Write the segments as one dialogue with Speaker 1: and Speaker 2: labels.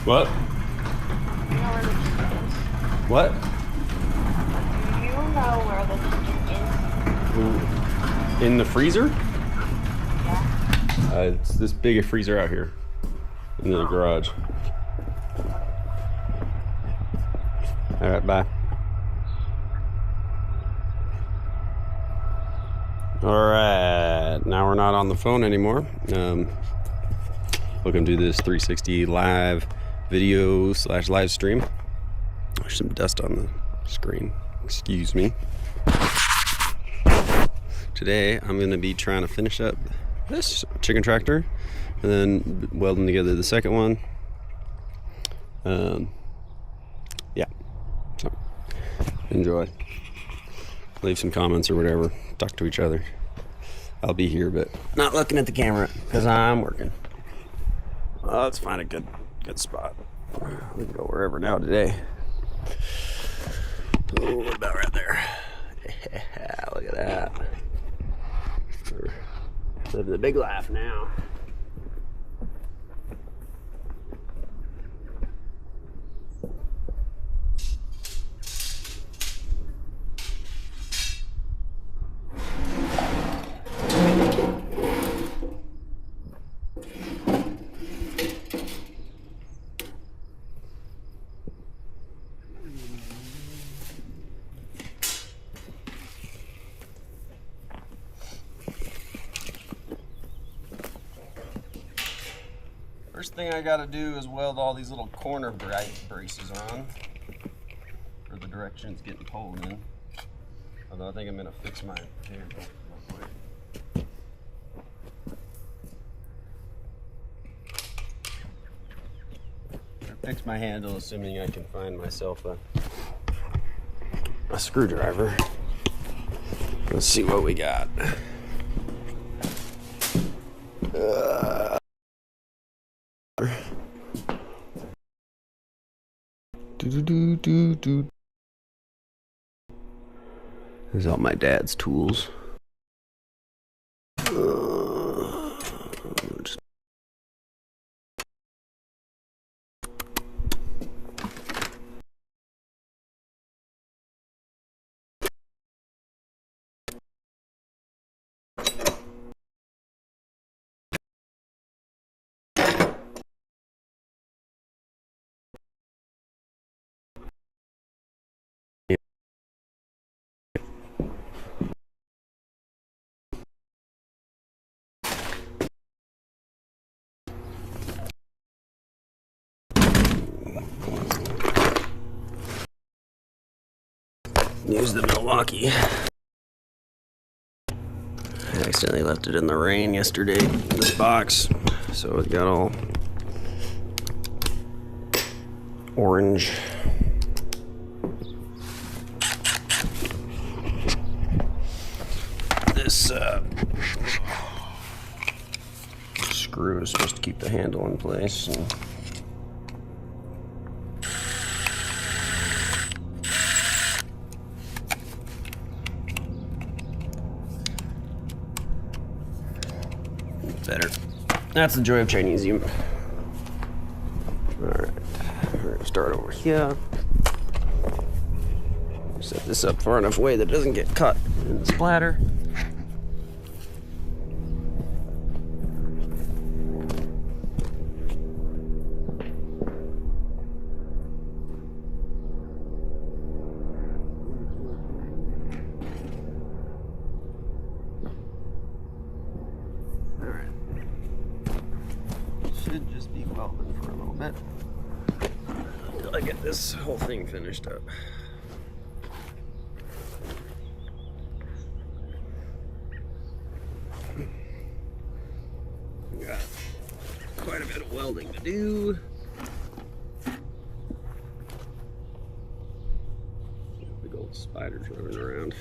Speaker 1: What?
Speaker 2: You know where the chicken is?
Speaker 1: What?
Speaker 2: Do you know where the chicken is?
Speaker 1: In the freezer?
Speaker 2: Yeah.
Speaker 1: It's this big a freezer out here in the garage. All right, bye. All right, now we're not on the phone anymore. Welcome to this 360 live video / live stream. There's some dust on the screen. Excuse me. Today I'm going to be trying to finish up this chicken tractor and then welding together the second one. Yeah. So enjoy. Leave some comments or whatever. Talk to each other. I'll be here, but not looking at the camera because I'm working. Let's find a good spot. We can go wherever now today. Oh, what about right there? Yeah, look at that. We're living the big life now. First thing I gotta do is weld all these little corner braces on for the direction it's getting pulled in. Although I think I'm gonna fix my handle real quick. Fix my handle, assuming I can find myself a screwdriver. Let's see what we got. There's all my dad's tools. Use the Milwaukee. I accidentally left it in the rain yesterday, this box, so it got all orange. This screw is supposed to keep the handle in place. And better. That's the joy of Chinesium. Alright, we're gonna start over here. Set this up far enough away that it doesn't get cut in the splatter. Should just be welding for a little bit until I get this whole thing finished up. Got quite a bit of welding to do. Big old spiders running around.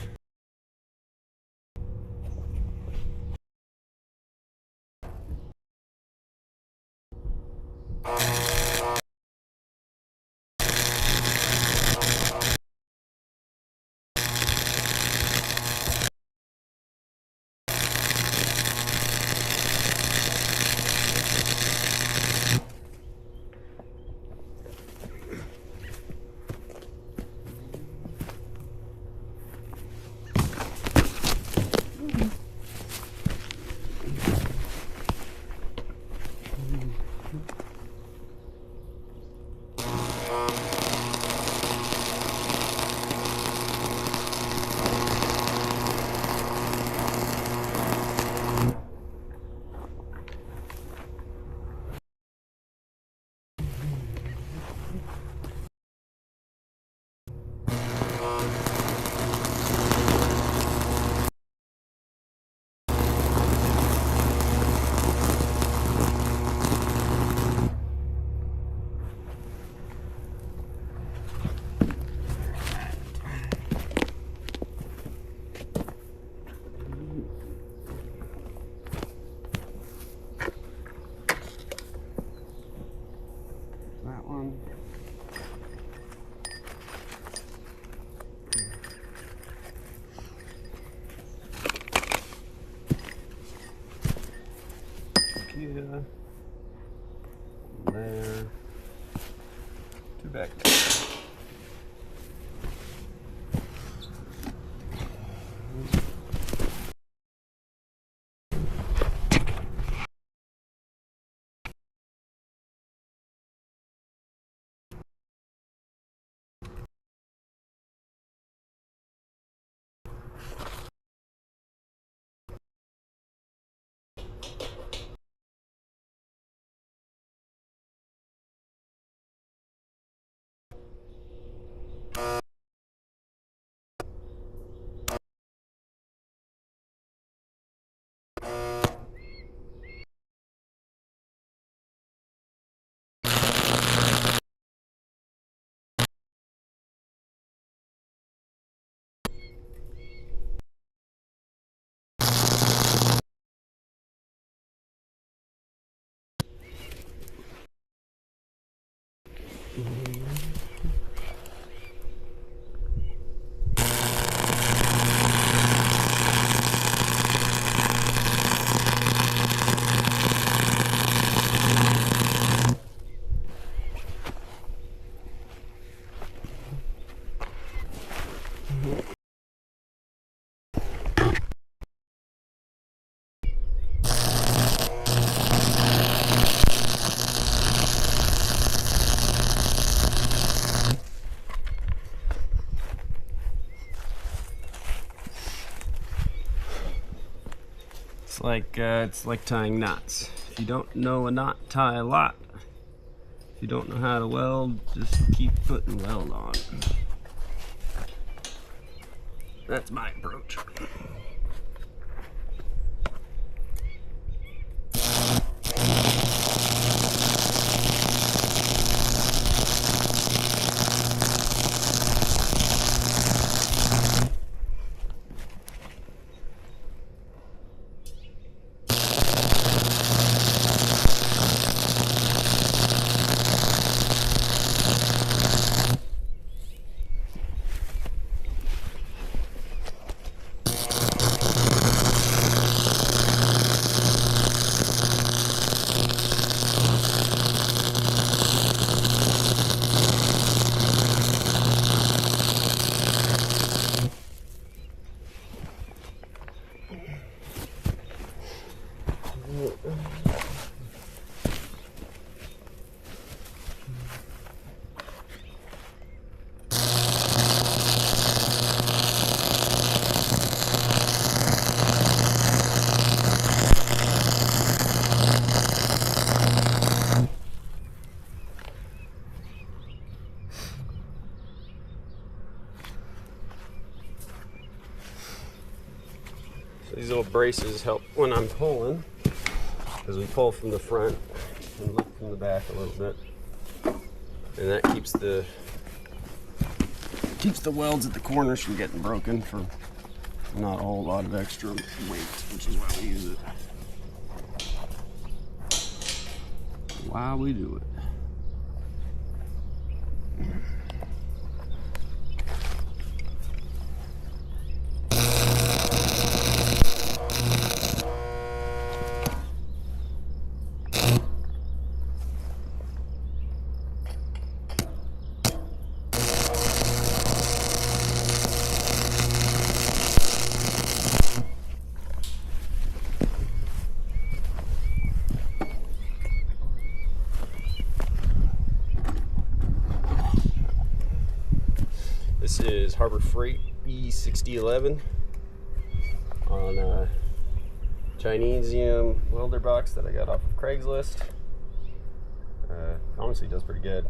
Speaker 1: here, there, two back there. It's like tying knots. If you don't know a knot, tie a lot. If you don't know how to weld, just keep putting weld on. That's my approach. These little braces help when I'm pulling, because we pull from the front and look from the back a little bit, and that keeps the welds at the corners from getting broken for not a whole lot of extra weight, which is why we use it. Why we do it. This is Harbor Freight B6011 on a Chinesium welder box that I got off of Craigslist. Honestly, does pretty good.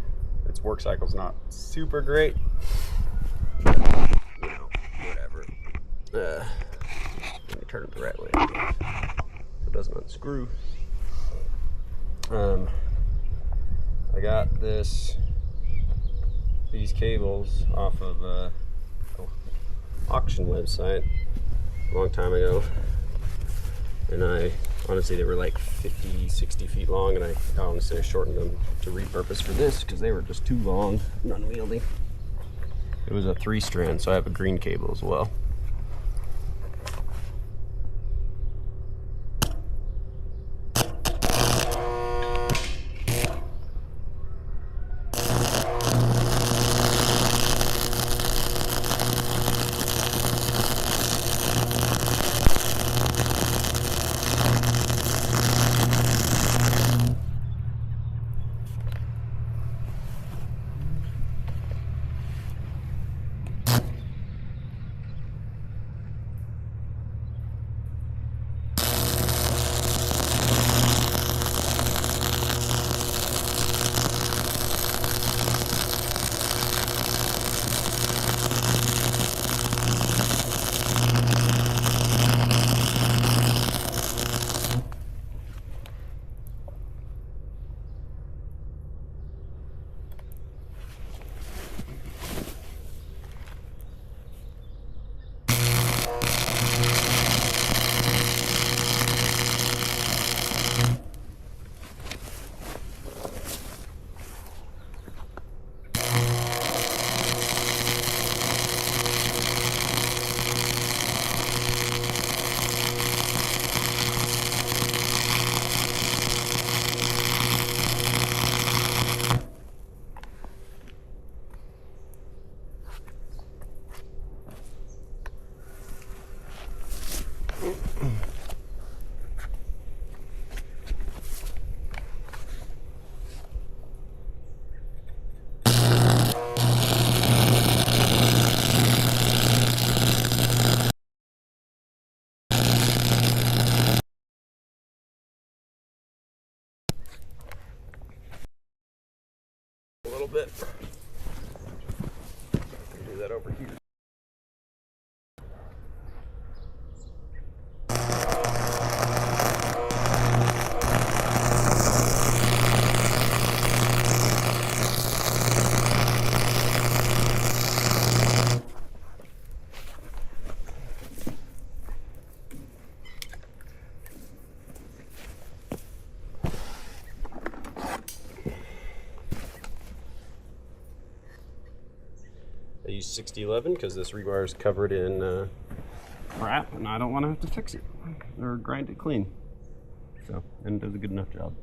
Speaker 1: Its work cycle's not super great, but, you know, whatever. Let me turn it the right way so it doesn't unscrew. I got these cables off of an auction website a long time ago, and honestly they were like 50-60 feet long, and I honestly shortened them to repurpose for this because they were just too long and unwieldy. It was a 3-strand, so I have a green cable as well. little bit. Do that over here. I use 6011 because this rebar is covered in crap and I don't want to have to fix it or grind it clean. So, and it does a good enough job.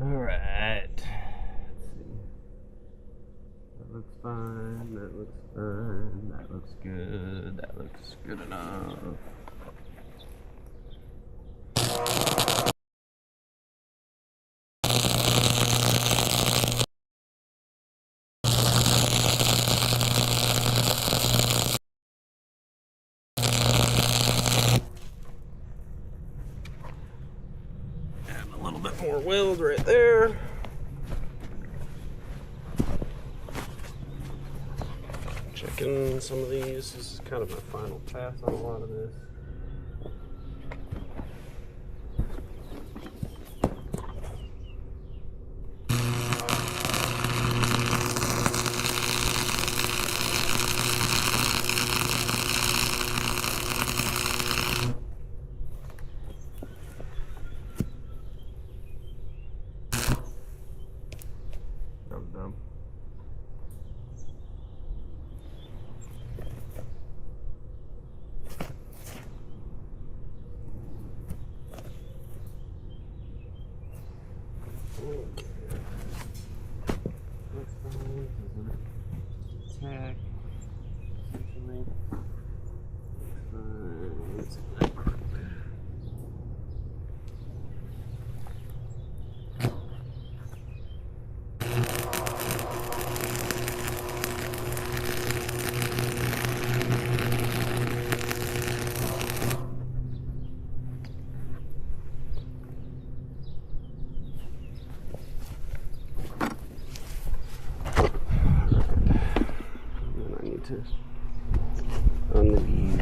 Speaker 1: Alright. That looks fine, that looks fine, that looks good, that looks good enough. Add a little bit more weld right there. Checking some of these. This is kind of my final pass on a lot of this. That was dumb. Okay. That's fine. Tack. Essentially. Let's see that part. To unlead.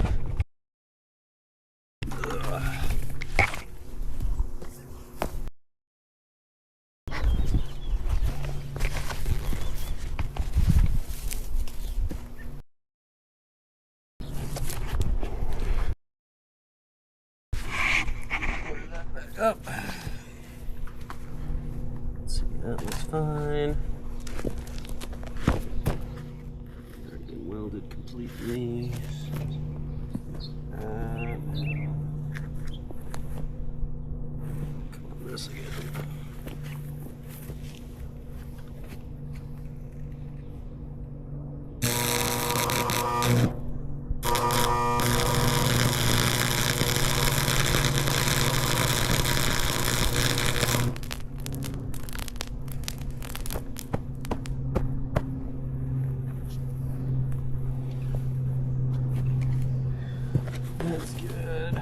Speaker 1: Put that back up. Let's see, that looks fine. Welded completely. Come on, this again. That's good.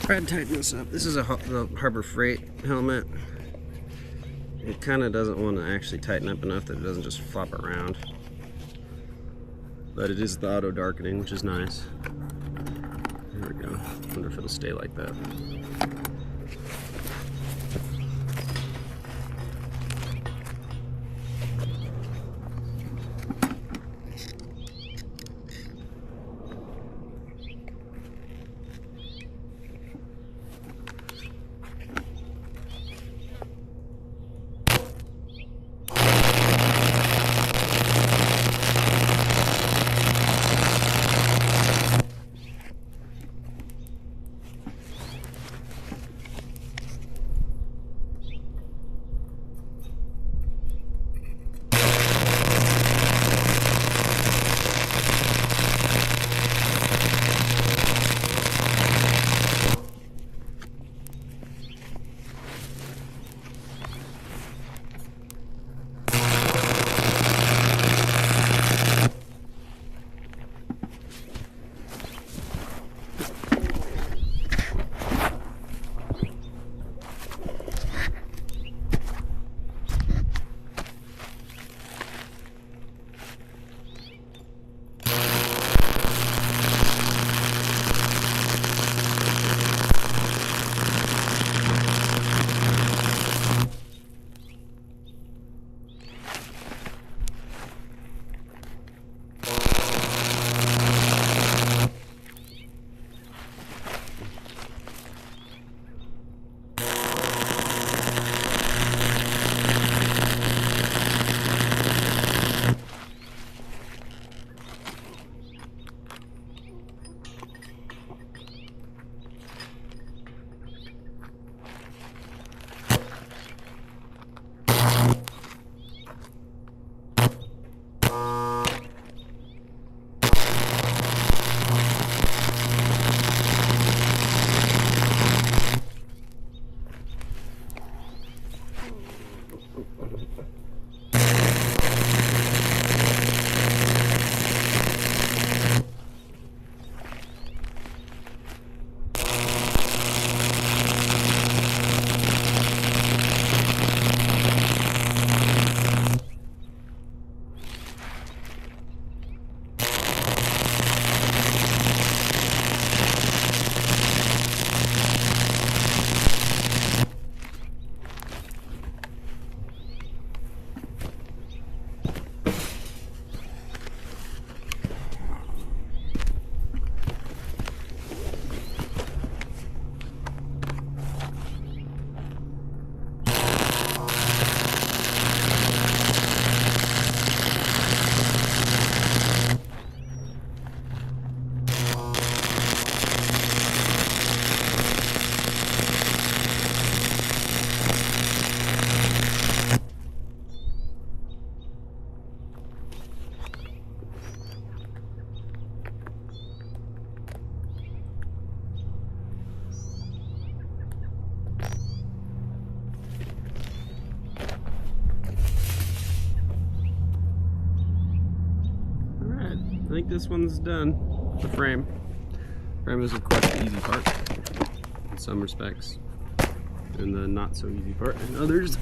Speaker 1: try to tighten this up. This is the Harbor Freight helmet. It kind of doesn't want to actually tighten up enough that it doesn't just flop around. But it is the auto darkening, which is nice. There we go. Wonder if it'll stay like that. I think this one's done. The frame. Frame is of course the easy part in some respects, and the not so easy part in others.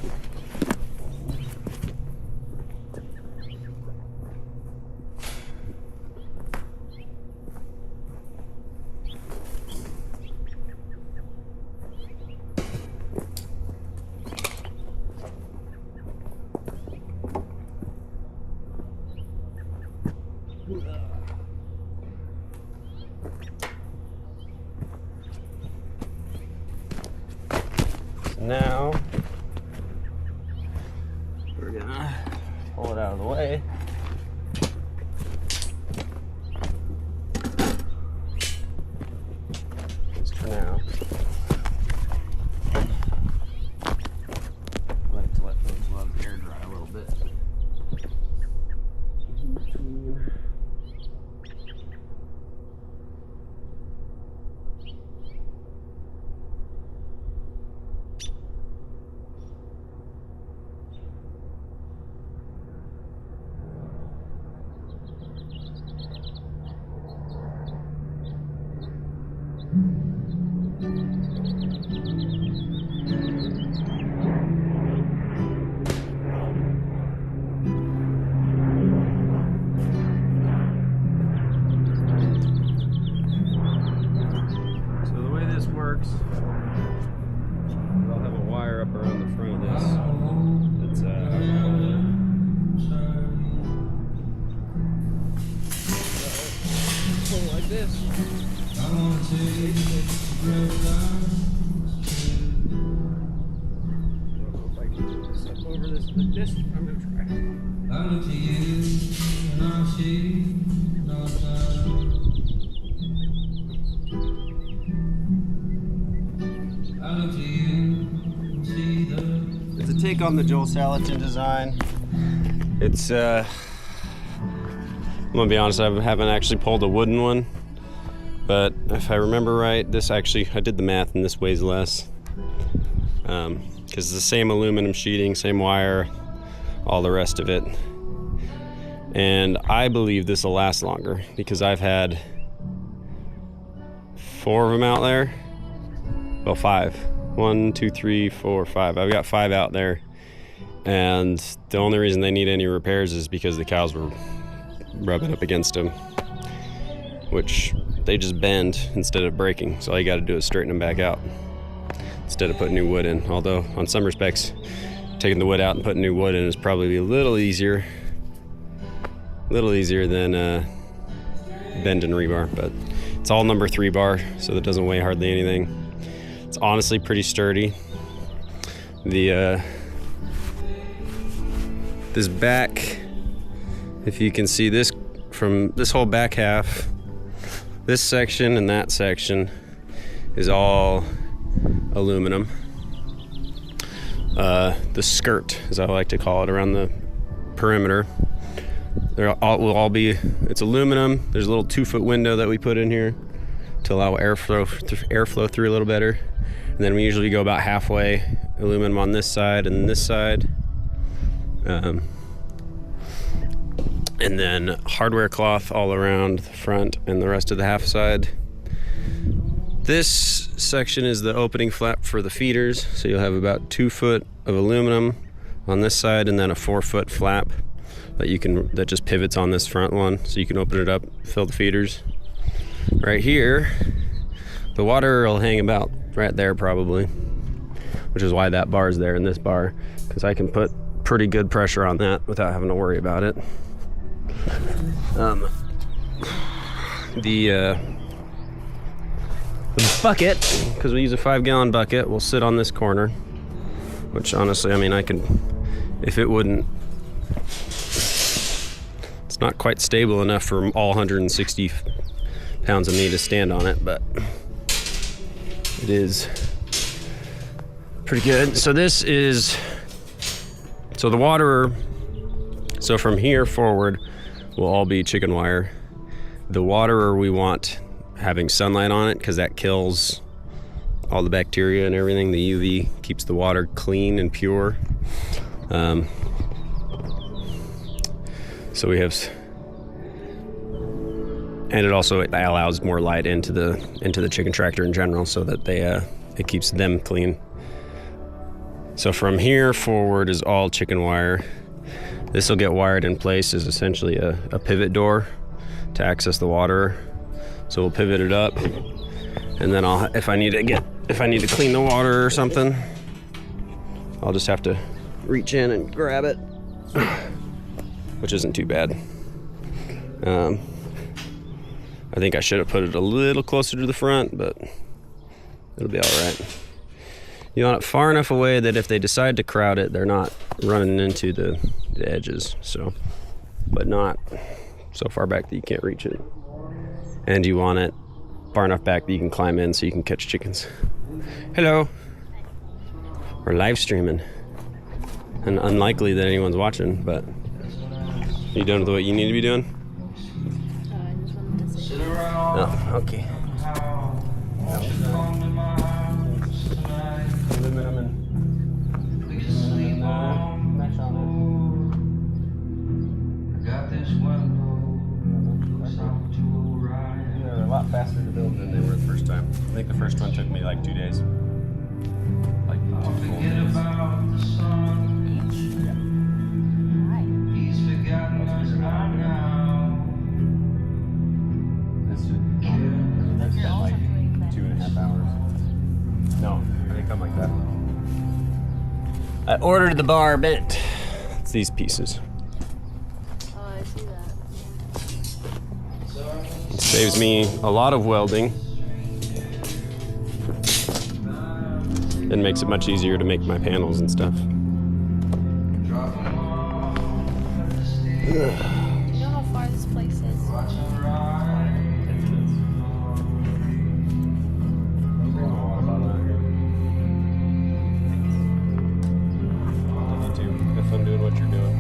Speaker 1: Now we're gonna pull it out of the way. Just for now. I like to let those gloves air dry a little bit. up around the front of this. It's roller. Pull like this. If I can put this up over this like this, I'm gonna try. I look to you and I see no time. I look to you and see the. It's a take on the Joel Salatin design. It's I'm gonna be honest, I haven't actually pulled a wooden one, but if I remember right, this actually, I did the math and this weighs less. Because it's the same aluminum sheeting, same wire, all the rest of it. And I believe this will last longer because I've had 4 of them out there. Well, 5. 1, 2, 3, 4, 5. I've got 5 out there. And the only reason they need any repairs is because the cows were rubbing up against them, which they just bend instead of breaking. So all you got to do is straighten them back out instead of putting new wood in. Although on some respects, taking the wood out and putting new wood in is probably a little easier than bending rebar. But it's all number 3 bar, so that doesn't weigh hardly anything. It's honestly pretty sturdy. The this back, if you can see this from this whole back half, this section and that section is all aluminum. The skirt, as I like to call it, around the perimeter, will all be, it's aluminum. There's a little 2-foot window that we put in here to allow airflow through a little better. And then we usually go about halfway, aluminum on this side and this side. And then hardware cloth all around the front and the rest of the half side. This section is the opening flap for the feeders, so you'll have about 2 foot of aluminum on this side and then a 4-foot flap that just pivots on this front one, so you can open it up, fill the feeders. Right here, the water will hang about right there probably, which is why that bar is there in this bar, because I can put pretty good pressure on that without having to worry about it. The bucket, because we use a 5-gallon bucket, will sit on this corner, which honestly, I mean, I can, if it wouldn't, it's not quite stable enough for all 160 pounds of me to stand on it, but it is pretty good. So this is, so the water, so from here forward will all be chicken wire. The waterer we want having sunlight on it because that kills all the bacteria and everything. The UV keeps the water clean and pure. So we have, and it also allows more light into the chicken tractor in general, so that it keeps them clean. So from here forward is all chicken wire. This will get wired in place as essentially a pivot door to access the water. So we'll pivot it up, and then if I need to clean the water or something, I'll just have to reach in and grab it, which isn't too bad. I think I should have put it a little closer to the front, but it'll be all right. You want it far enough away that if they decide to crowd it, they're not running into the edges. So, but not so far back that you can't reach it. And you want it far enough back that you can climb in so you can catch chickens. Hello. We're live streaming. And unlikely that anyone's watching, but you doing what you need to be doing?
Speaker 2: I just wanted to say.
Speaker 1: Oh, okay. They're a lot faster to build than they were the first time. I think the first one took me like 2 days. Like 2 full days. That's like 2.5 hours. No, I didn't come like that. I ordered the bar bent. It's these pieces.
Speaker 2: Oh, I see that.
Speaker 1: It saves me a lot of welding and makes it much easier to make my panels and stuff.
Speaker 2: Do you know how far this place is?
Speaker 1: If I'm doing what you're doing.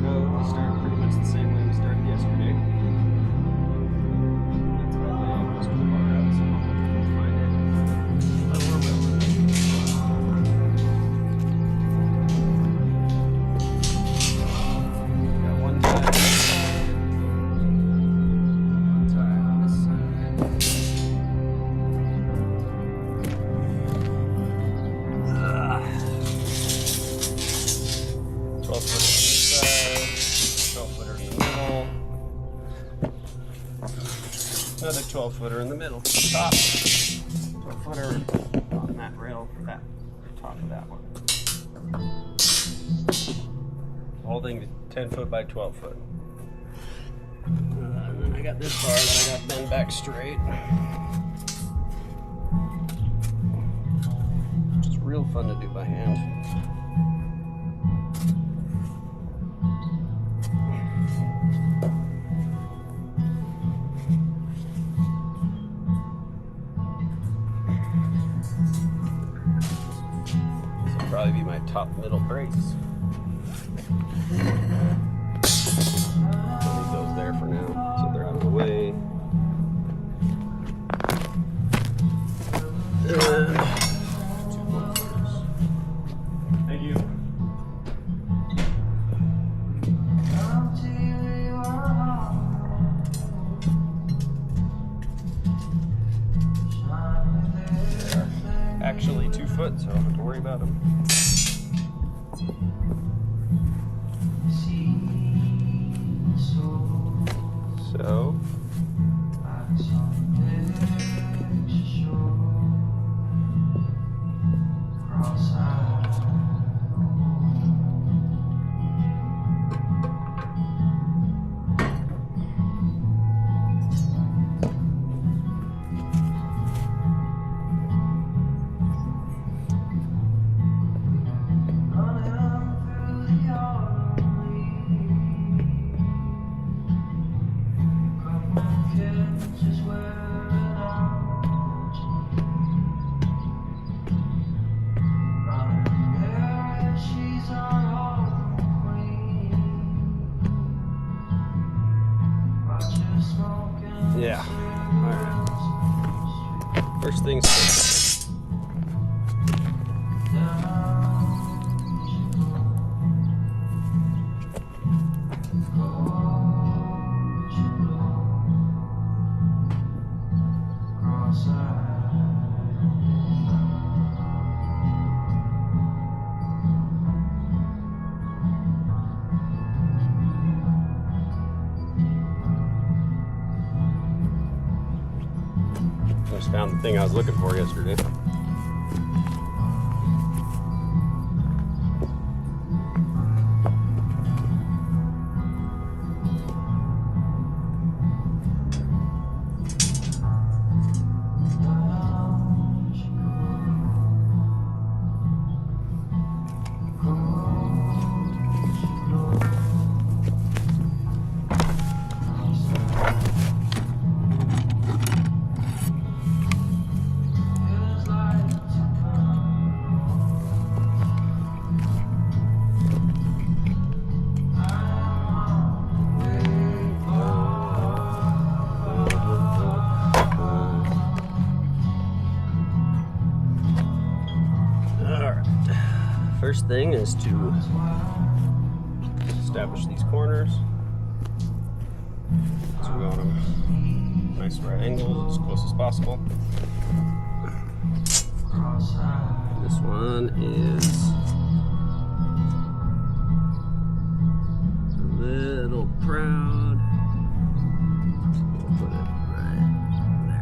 Speaker 1: No, we start pretty much the same way we started yesterday. That's why I was too far out, so I'll find it. But we're building. Got one tie. One tie on this side. 12 footer on this side, 12 footer in the middle, another 12 footer in the middle, top, 12 footer on that rail for that top of that one. Holding 10 foot by 12 foot. And then I got this bar that I got bent back straight. Which is real fun to do by hand. Probably be my top middle brace. I'll leave those there for now, so they're out of the way. And 2 1 footers. Thank you. They're actually 2 foot, so I don't have to worry about them. So yeah, all right. First things first. Just found the thing I was looking for yesterday. First thing is to establish these corners. So we want them nice right angles as close as possible. This one is a little proud. We'll put it right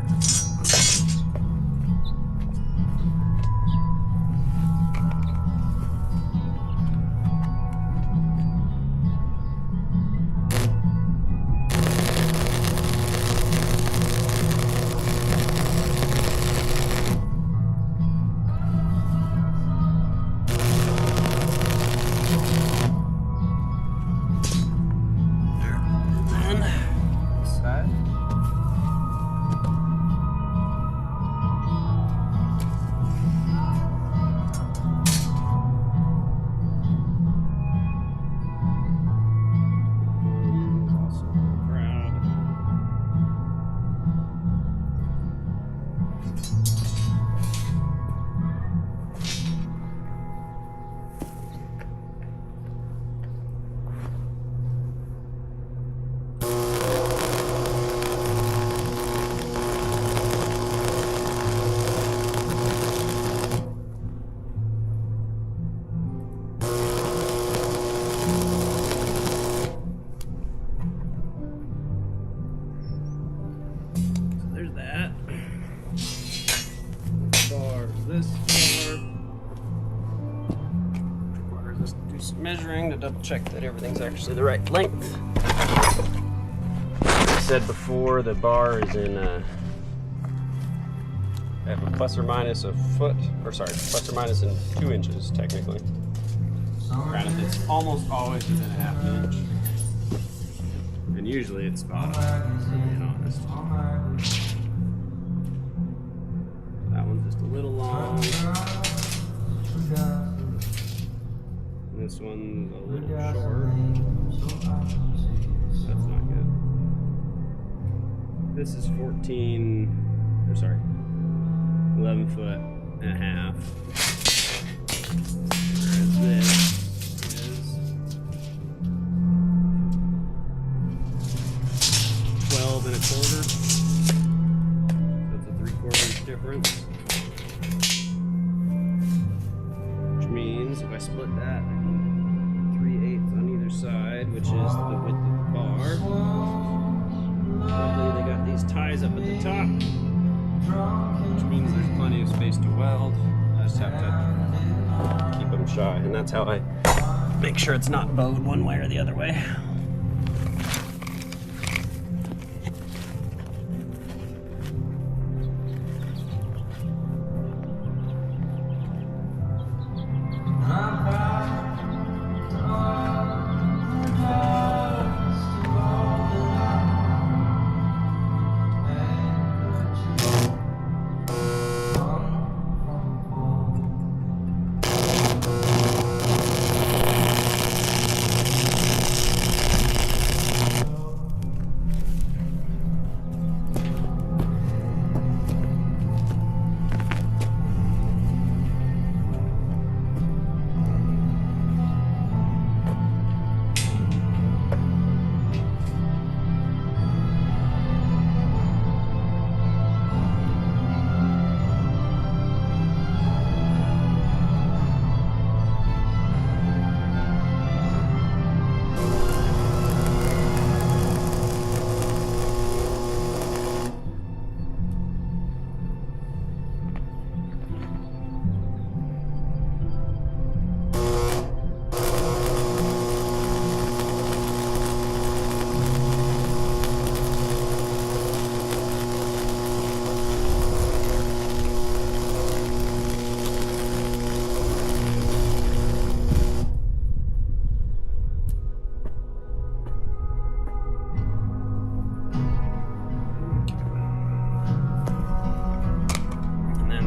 Speaker 1: this far. Requires us to do some measuring to double check that everything's actually the right length. Like I said before, the bar is in I have a plus or minus a foot, or sorry, plus or minus in 2 inches technically. Granted, it's almost always within a half an inch. And usually it's about, being honest. That one's just a little long. This one's a little short. That's not good. This is 11 foot and a half. Whereas this is 12 and a quarter. So it's a 3/4 inch difference. Which means if I split that, I can 3/8 on either side, which is the width of the bar. Luckily they got these ties up at the top, which means there's plenty of space to weld. I just have to keep them shy, and that's how I make sure it's not bowed one way or the other way.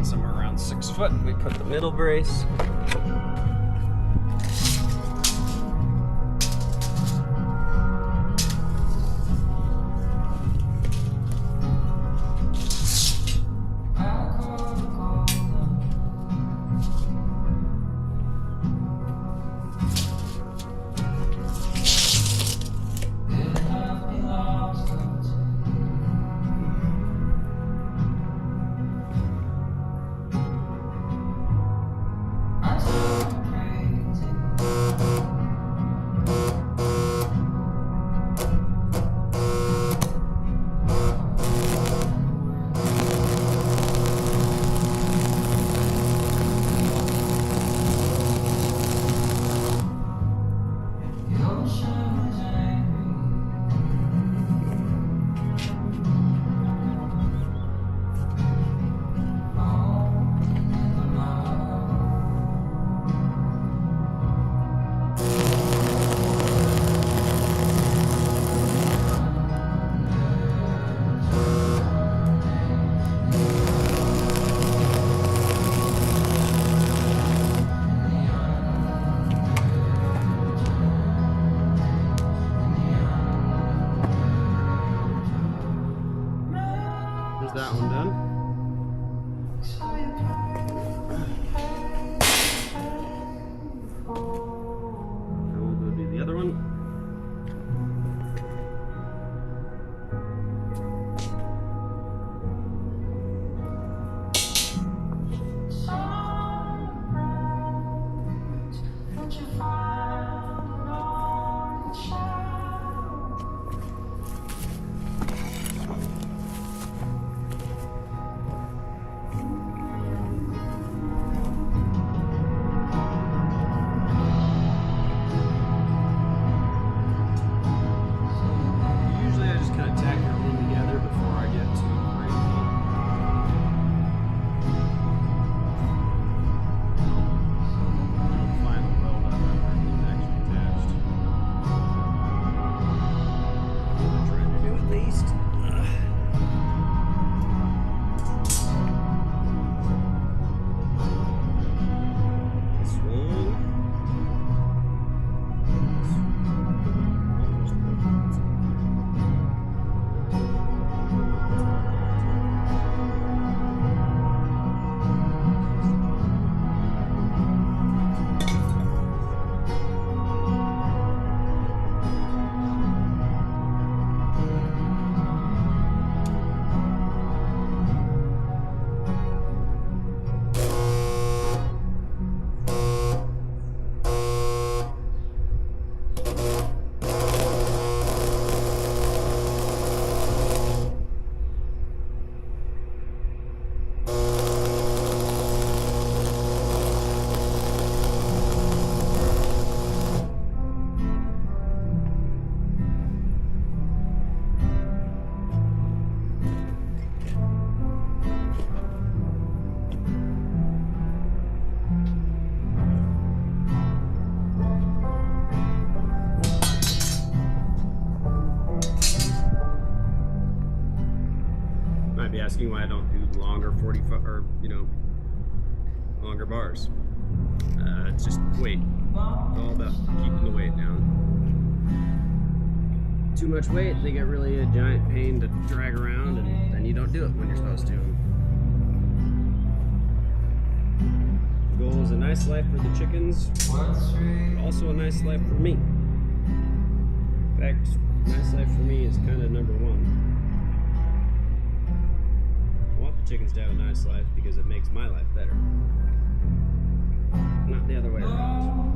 Speaker 1: Somewhere around 6 foot, we put the middle brace. That one done. Now we'll go do the other one. might be asking why I don't do longer 45 or longer bars. It's just weight. It's all about keeping the weight down. Too much weight, they get really a giant pain to drag around, and then you don't do it when you're supposed to. The goal is a nice life for the chickens, but also a nice life for me. In fact, nice life for me is kind of number one. I want the chickens to have a nice life because it makes my life better. Not the other way around.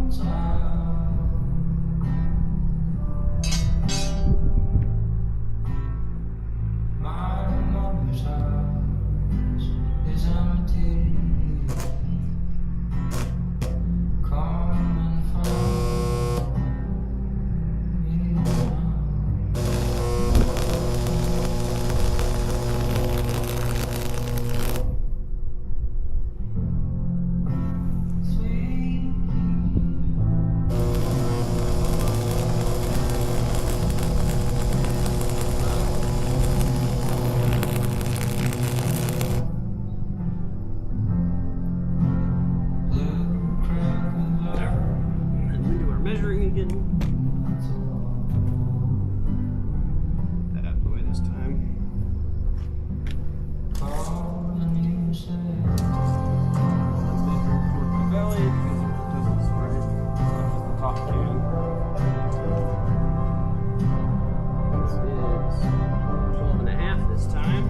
Speaker 1: Measuring again. Put that out of the way this time. Measure toward the belly because it doesn't spread up at the top can. This is 12 and a half this time.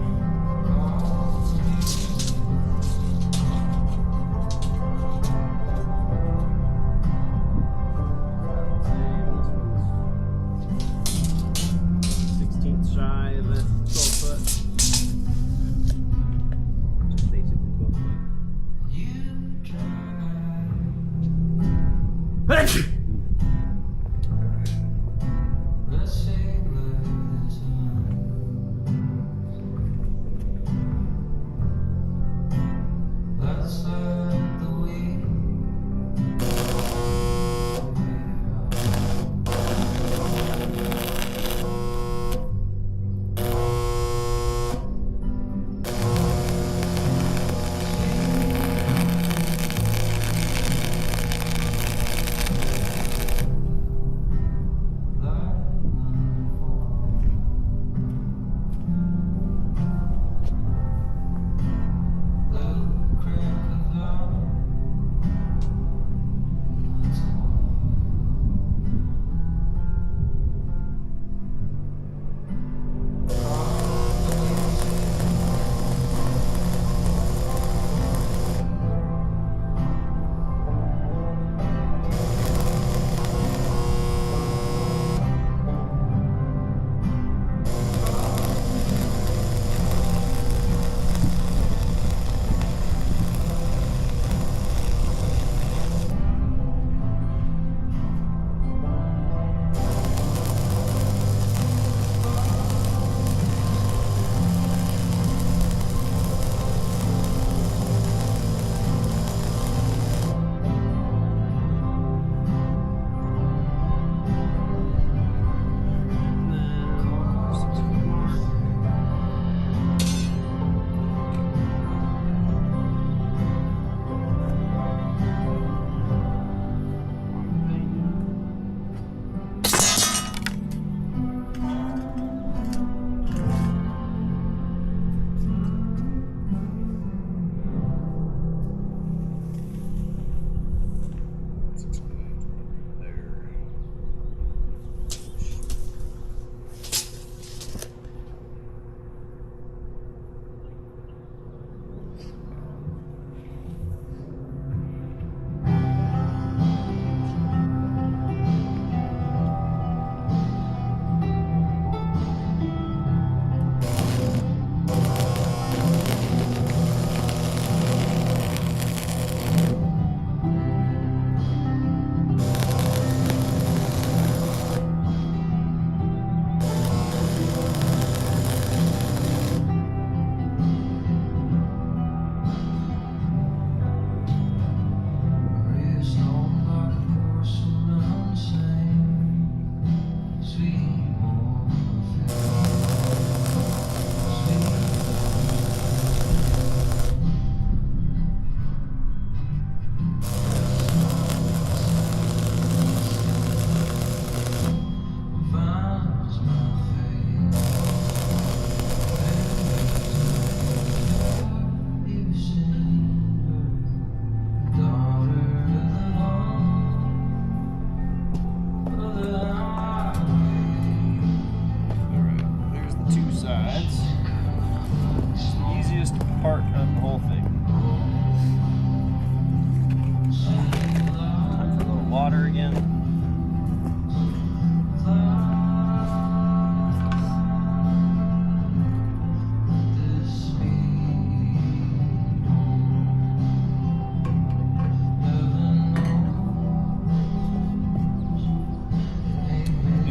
Speaker 1: Shy of a 12 foot. Just basically 12 foot.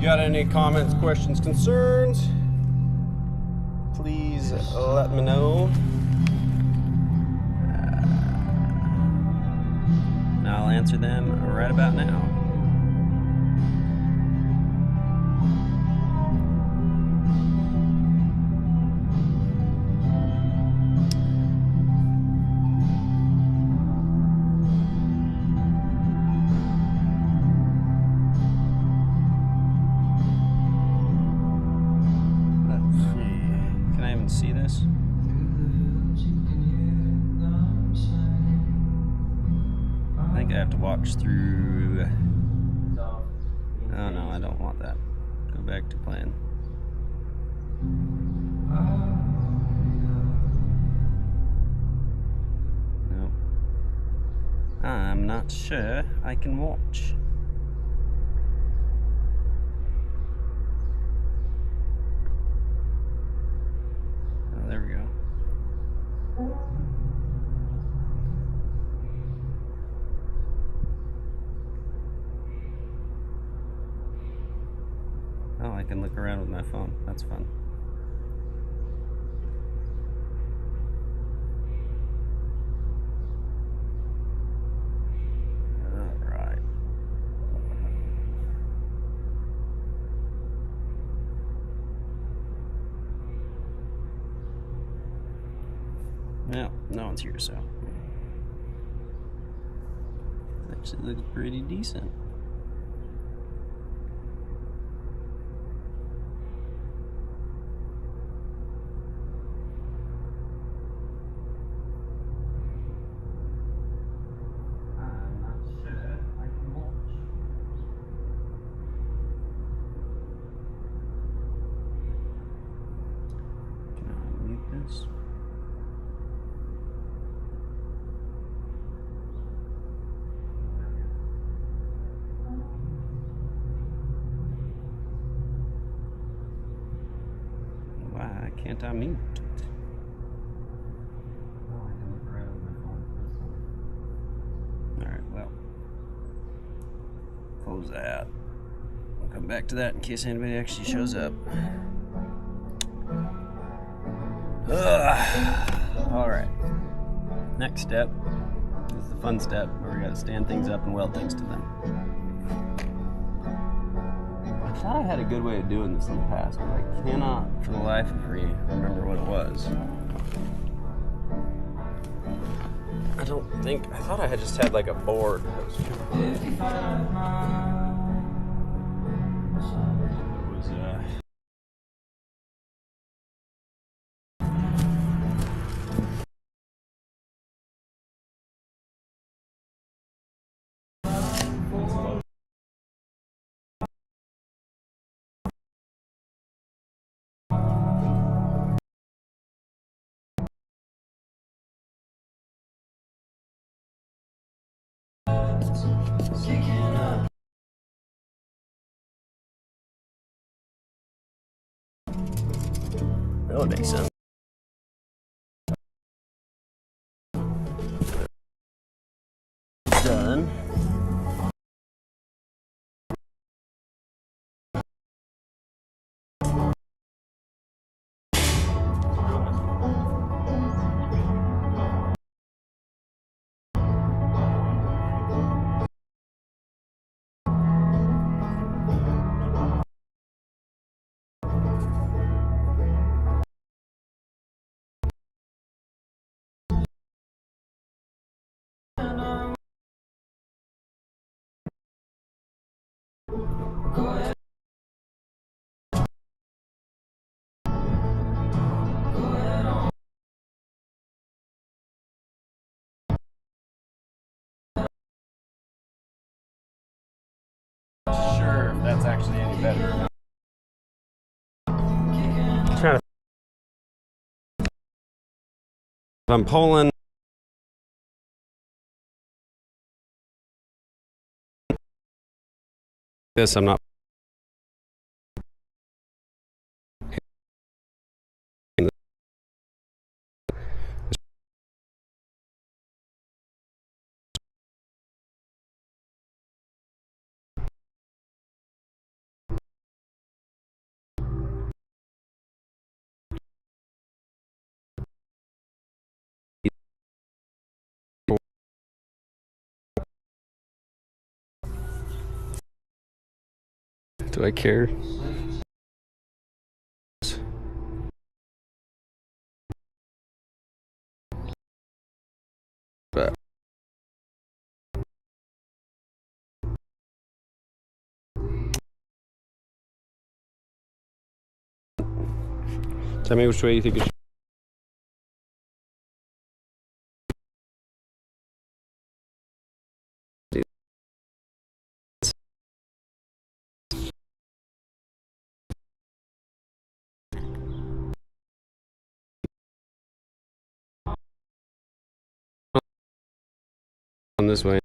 Speaker 1: got any comments, questions, concerns, please let me know. And I'll answer them right about now. Can I even see this? I think I have to watch through. Oh no, I don't want that. Go back to playing. Nope. I'm not sure I can watch. Oh, there we go. Oh, I can look around with my phone. That's fun. Alright. No, no one's here, so. Actually looks pretty decent. I'm not sure I can watch. Can I mute this? Why can't I mute it? Oh, I can look around with my phone. Alright, well. Close that. We'll come back to that in case anybody actually shows up. Alright. Next step is the fun step where we gotta stand things up and weld things to them. I thought I had a good way of doing this in the past, but I cannot for the life of me remember what it was. I don't think, I thought I had just had like a board that was that would make sense. Done. Sure, if that's actually any better or not. Trying to. If I'm pulling this, I'm not. Do I care? But tell me which way you think it should. On this way.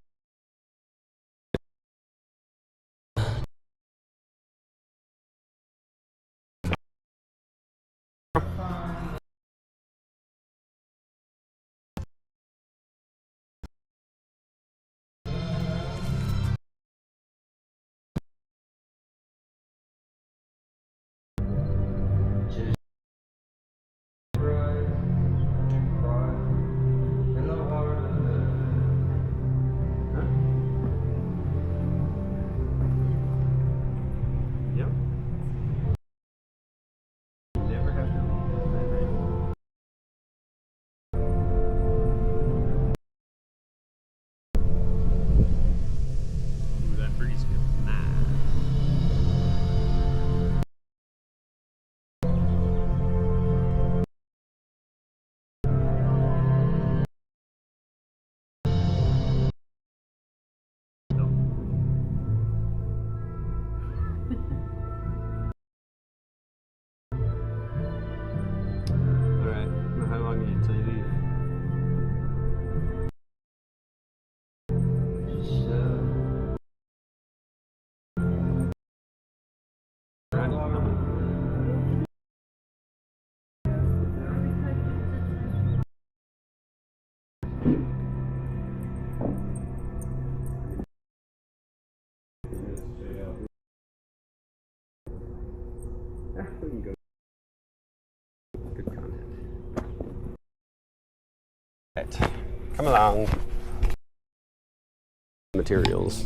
Speaker 1: We can go. Good content. Right. Come along. Materials.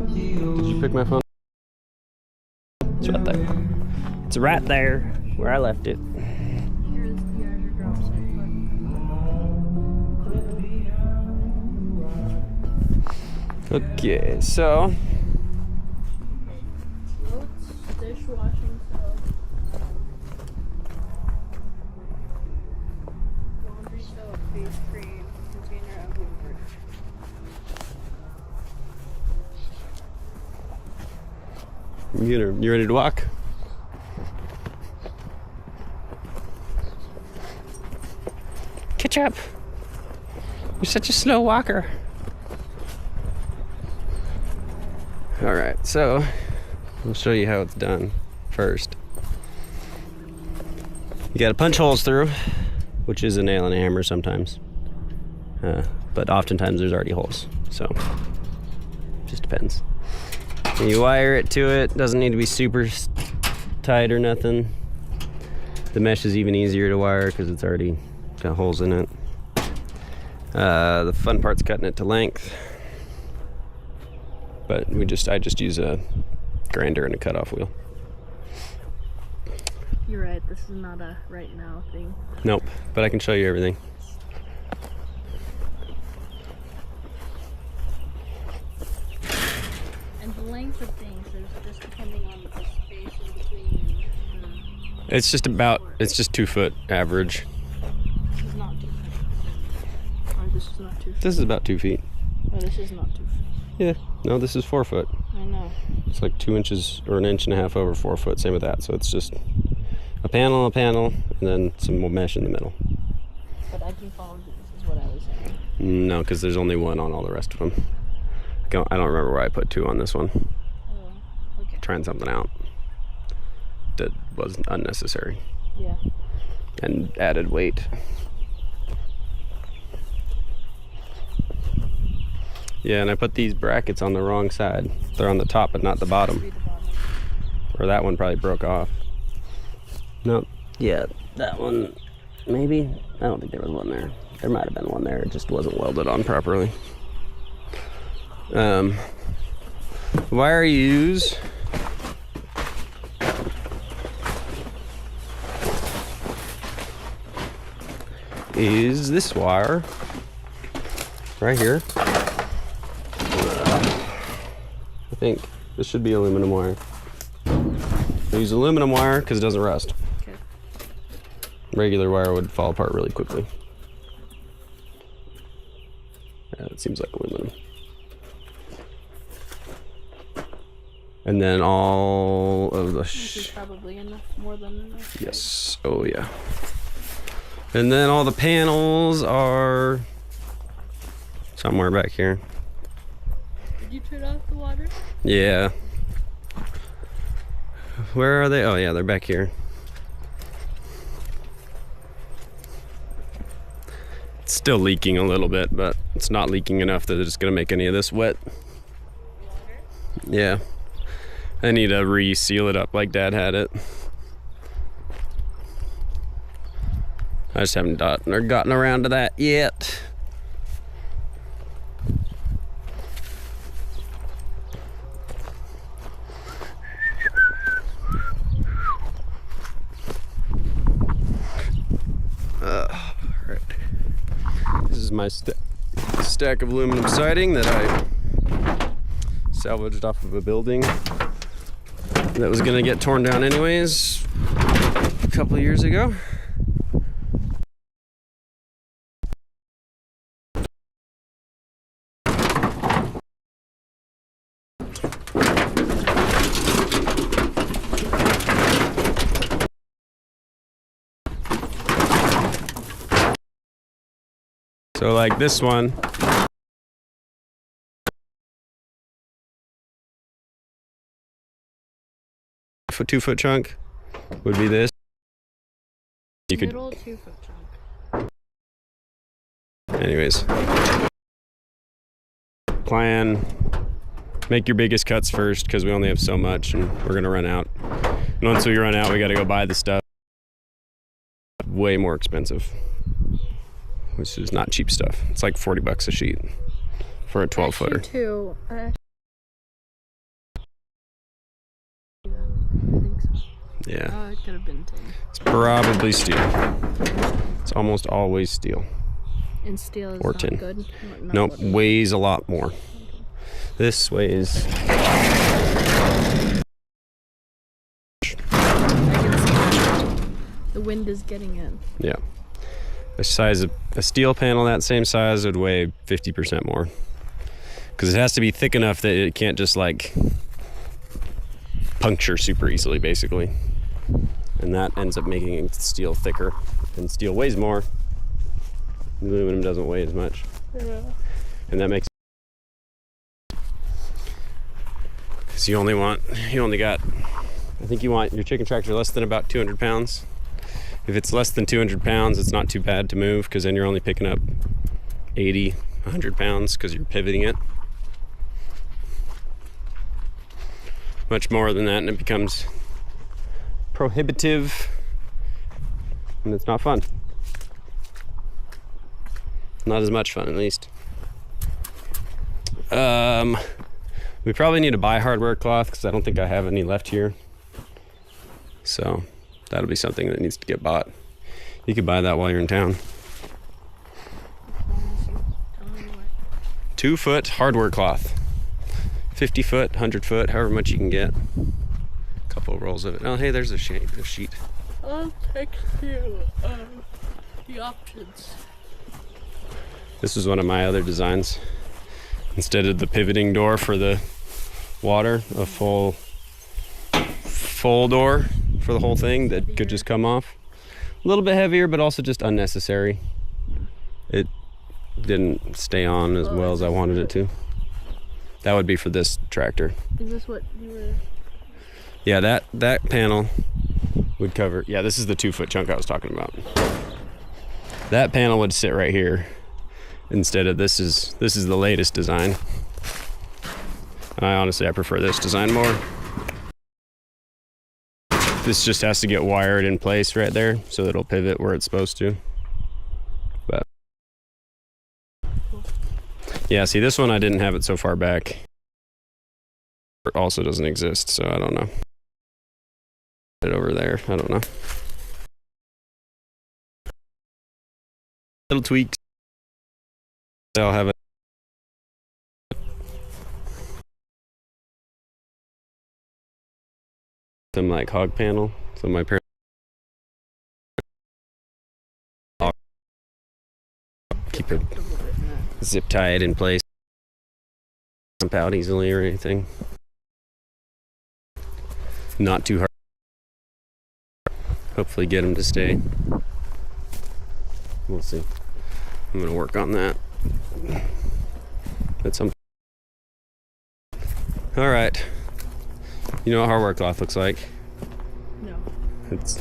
Speaker 1: Did you pick my phone? It's right there. It's right there where I left it.
Speaker 2: Here's the Azure drop site.
Speaker 1: Okay, so
Speaker 2: Floats, dishwashing soap, laundry soap, face cream, container of lubricant.
Speaker 1: you ready to walk? Catch up. You're such a slow walker. All right, so I'll show you how it's done first. You gotta punch holes through, which is a nail and a hammer sometimes. But oftentimes there's already holes, so just depends. And you wire it to it, doesn't need to be super tight or nothing. The mesh is even easier to wire because it's already got holes in it. The fun part's cutting it to length. But I just use a grinder and a cutoff wheel.
Speaker 2: You're right, this is not a right now thing.
Speaker 1: Nope, but I can show you everything.
Speaker 2: And the length of things is just depending on the space in between the...
Speaker 1: It's just 2 foot average.
Speaker 2: This is not 2 feet. Or this is not 2 feet.
Speaker 1: This is about 2 feet.
Speaker 2: No, this is not 2 feet.
Speaker 1: Yeah, no, this is 4 foot.
Speaker 2: I know.
Speaker 1: It's like 2 inches or 1.5 inches over 4 foot, same with that. So it's just a panel, and then some more mesh in the middle.
Speaker 2: But I can follow this, is what I was saying.
Speaker 1: No, because there's only one on all the rest of them. I don't remember where I put 2 on this one.
Speaker 2: Oh, okay.
Speaker 1: Trying something out that was unnecessary.
Speaker 2: Yeah.
Speaker 1: And added weight. Yeah, and I put these brackets on the wrong side. They're on the top, but not the bottom. Or that one probably broke off. Nope. Yeah, that one maybe? I don't think there was one there. There might have been one there. It just wasn't welded on properly. Wire use. Is this wire right here. I think this should be aluminum wire. I use aluminum wire because it doesn't rust.
Speaker 2: Okay.
Speaker 1: Regular wire would fall apart really quickly. Yeah, it seems like aluminum. And then all of the...
Speaker 2: This is probably enough, more than enough.
Speaker 1: Yes. Oh, yeah. And then all the panels are somewhere back here.
Speaker 2: Did you turn off the water?
Speaker 1: Yeah. Where are they? Oh, yeah, they're back here. It's still leaking a little bit, but it's not leaking enough that it's going to make any of this wet.
Speaker 2: Water?
Speaker 1: Yeah. I need to re-seal it up like Dad had it. I just haven't gotten around to that yet. Alright. This is my stack of aluminum siding that I salvaged off of a building that was gonna get torn down anyways a couple of years ago. So like this one, a 2-foot chunk would be this. You could,
Speaker 2: Middle 2-foot chunk.
Speaker 1: anyways, plan, make your biggest cuts first because we only have so much and we're gonna run out. And once we run out, we gotta go buy the stuff. Way more expensive, which is not cheap stuff. It's like $40 a sheet for a 12-footer.
Speaker 2: Too. I think so.
Speaker 1: Yeah.
Speaker 2: Oh, it could have been 10.
Speaker 1: It's probably steel. It's almost always steel.
Speaker 2: And steel is
Speaker 1: Or
Speaker 2: not
Speaker 1: tin.
Speaker 2: good. Not
Speaker 1: Nope,
Speaker 2: what it is.
Speaker 1: weighs a lot more. This weighs...
Speaker 2: I can see that. The wind is getting in.
Speaker 1: Yeah. The size of a steel panel that same size would weigh 50% more. Because it has to be thick enough that it can't just like puncture super easily, basically. And that ends up making steel thicker. And steel weighs more. Aluminum doesn't weigh as much.
Speaker 2: Yeah.
Speaker 1: And that makes... Because you only got... I think you want your chicken tractor less than about 200 pounds. If it's less than 200 pounds, it's not too bad to move because then you're only picking up 80, 100 pounds because you're pivoting it. Much more than that and it becomes prohibitive and it's not fun. Not as much fun, at least. We probably need to buy hardware cloth because I don't think I have any left here. So that'll be something that needs to get bought. You could buy that while you're in town. 2-foot hardware cloth. 50 foot, 100 foot, however much you can get. A couple of rolls of it. Oh, hey, there's a sheet.
Speaker 2: I'll text you the options.
Speaker 1: This was one of my other designs. Instead of the pivoting door for the water, a full door for the whole thing that could just come off. A little bit heavier, but also just unnecessary. It didn't stay on as well as I wanted it to. That would be for this tractor.
Speaker 2: Is this what you were...
Speaker 1: Yeah, that panel would cover... Yeah, this is the 2-foot chunk I was talking about. That panel would sit right here. Instead of this is the latest design. I honestly prefer this design more. This just has to get wired in place right there so it'll pivot where it's supposed to. But yeah, see, this one I didn't have it so far back. It also doesn't exist, so I don't know. It over there, I don't know. Little tweaks. I'll have it. Some like hog panel, so my parents keep it zip tie it in place, jump out easily or anything. Not too hard. Hopefully get them to stay. We'll see. I'm gonna work on that. That's something. All right. You know what hardware cloth looks like?
Speaker 2: No.
Speaker 1: It's.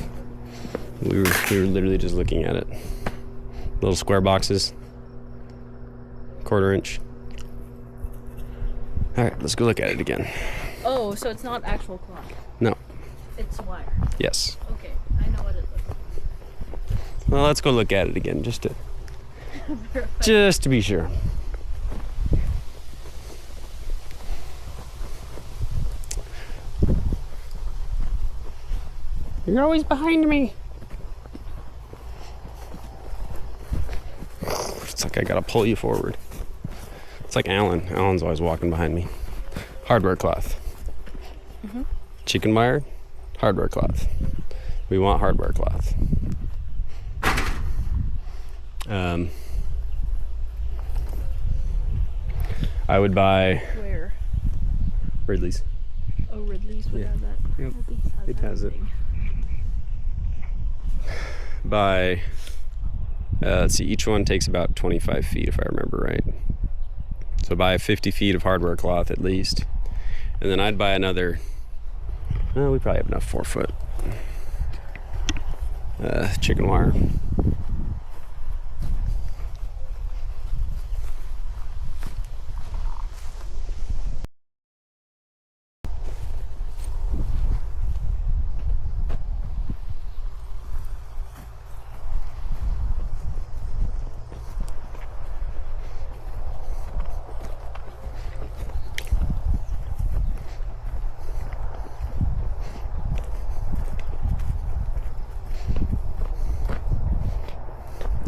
Speaker 1: We were literally just looking at it. Little square boxes. 1/4 inch. All right, let's go look at it again.
Speaker 2: Oh, so it's not actual cloth.
Speaker 1: No.
Speaker 2: It's wire.
Speaker 1: Yes.
Speaker 2: Okay, I know what it looks like.
Speaker 1: Well, let's go look at it again just to be sure. You're always behind me. It's like I gotta pull you forward. It's like Alan. Alan's always walking behind me. Hardware cloth. Mm-hmm. Chicken wire, hardware cloth. We want hardware cloth. I would buy
Speaker 2: Where?
Speaker 1: Ridley's.
Speaker 2: Oh, Ridley's would have that.
Speaker 1: Yep.
Speaker 2: Ridley's
Speaker 1: It has it.
Speaker 2: everything.
Speaker 1: Buy, let's see, each one takes about 25 feet if I remember right. So buy 50 feet of hardware cloth at least. And then I'd buy another, well, we probably have enough 4-foot chicken wire.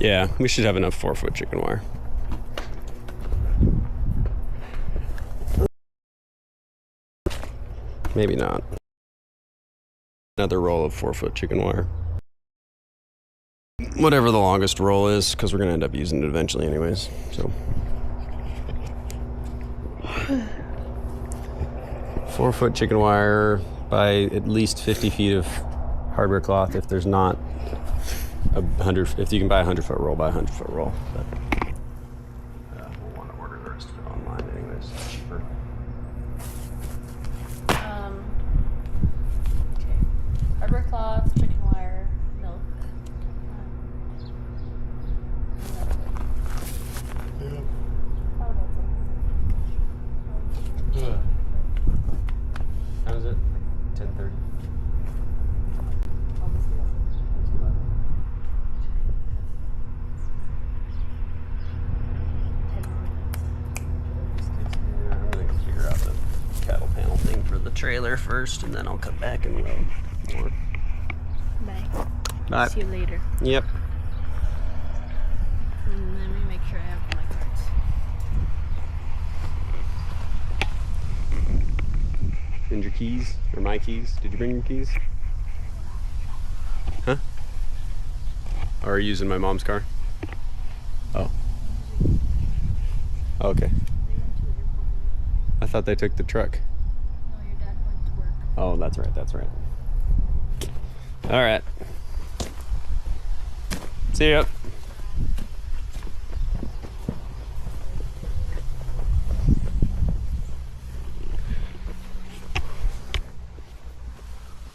Speaker 1: Yeah, we should have enough 4-foot chicken wire. Maybe not. Another roll of 4-foot chicken wire. Whatever the longest roll is, because we're going to end up using it eventually anyways. So 4-foot chicken wire by at least 50 feet of hardware cloth. If there's not 100, if you can buy a 100-foot roll, buy a 100-foot roll. But we'll want to order the rest of it online anyways. It's cheaper.
Speaker 2: Okay. Hardware cloth, chicken wire, milk.
Speaker 1: How is it? 10:30. I'm gonna figure out the cattle panel thing for the trailer first, and then I'll cut back and weld more.
Speaker 2: Bye.
Speaker 1: Bye.
Speaker 2: See you later.
Speaker 1: Yep.
Speaker 2: Let me make sure I have my cards.
Speaker 1: And your keys, or my keys? Did you bring your keys? Huh? Or are you using my mom's car? Oh. Okay.
Speaker 2: They went to the airport.
Speaker 1: I thought they took the truck.
Speaker 2: No, your dad went to work.
Speaker 1: Oh, that's right, that's right. All right. See ya.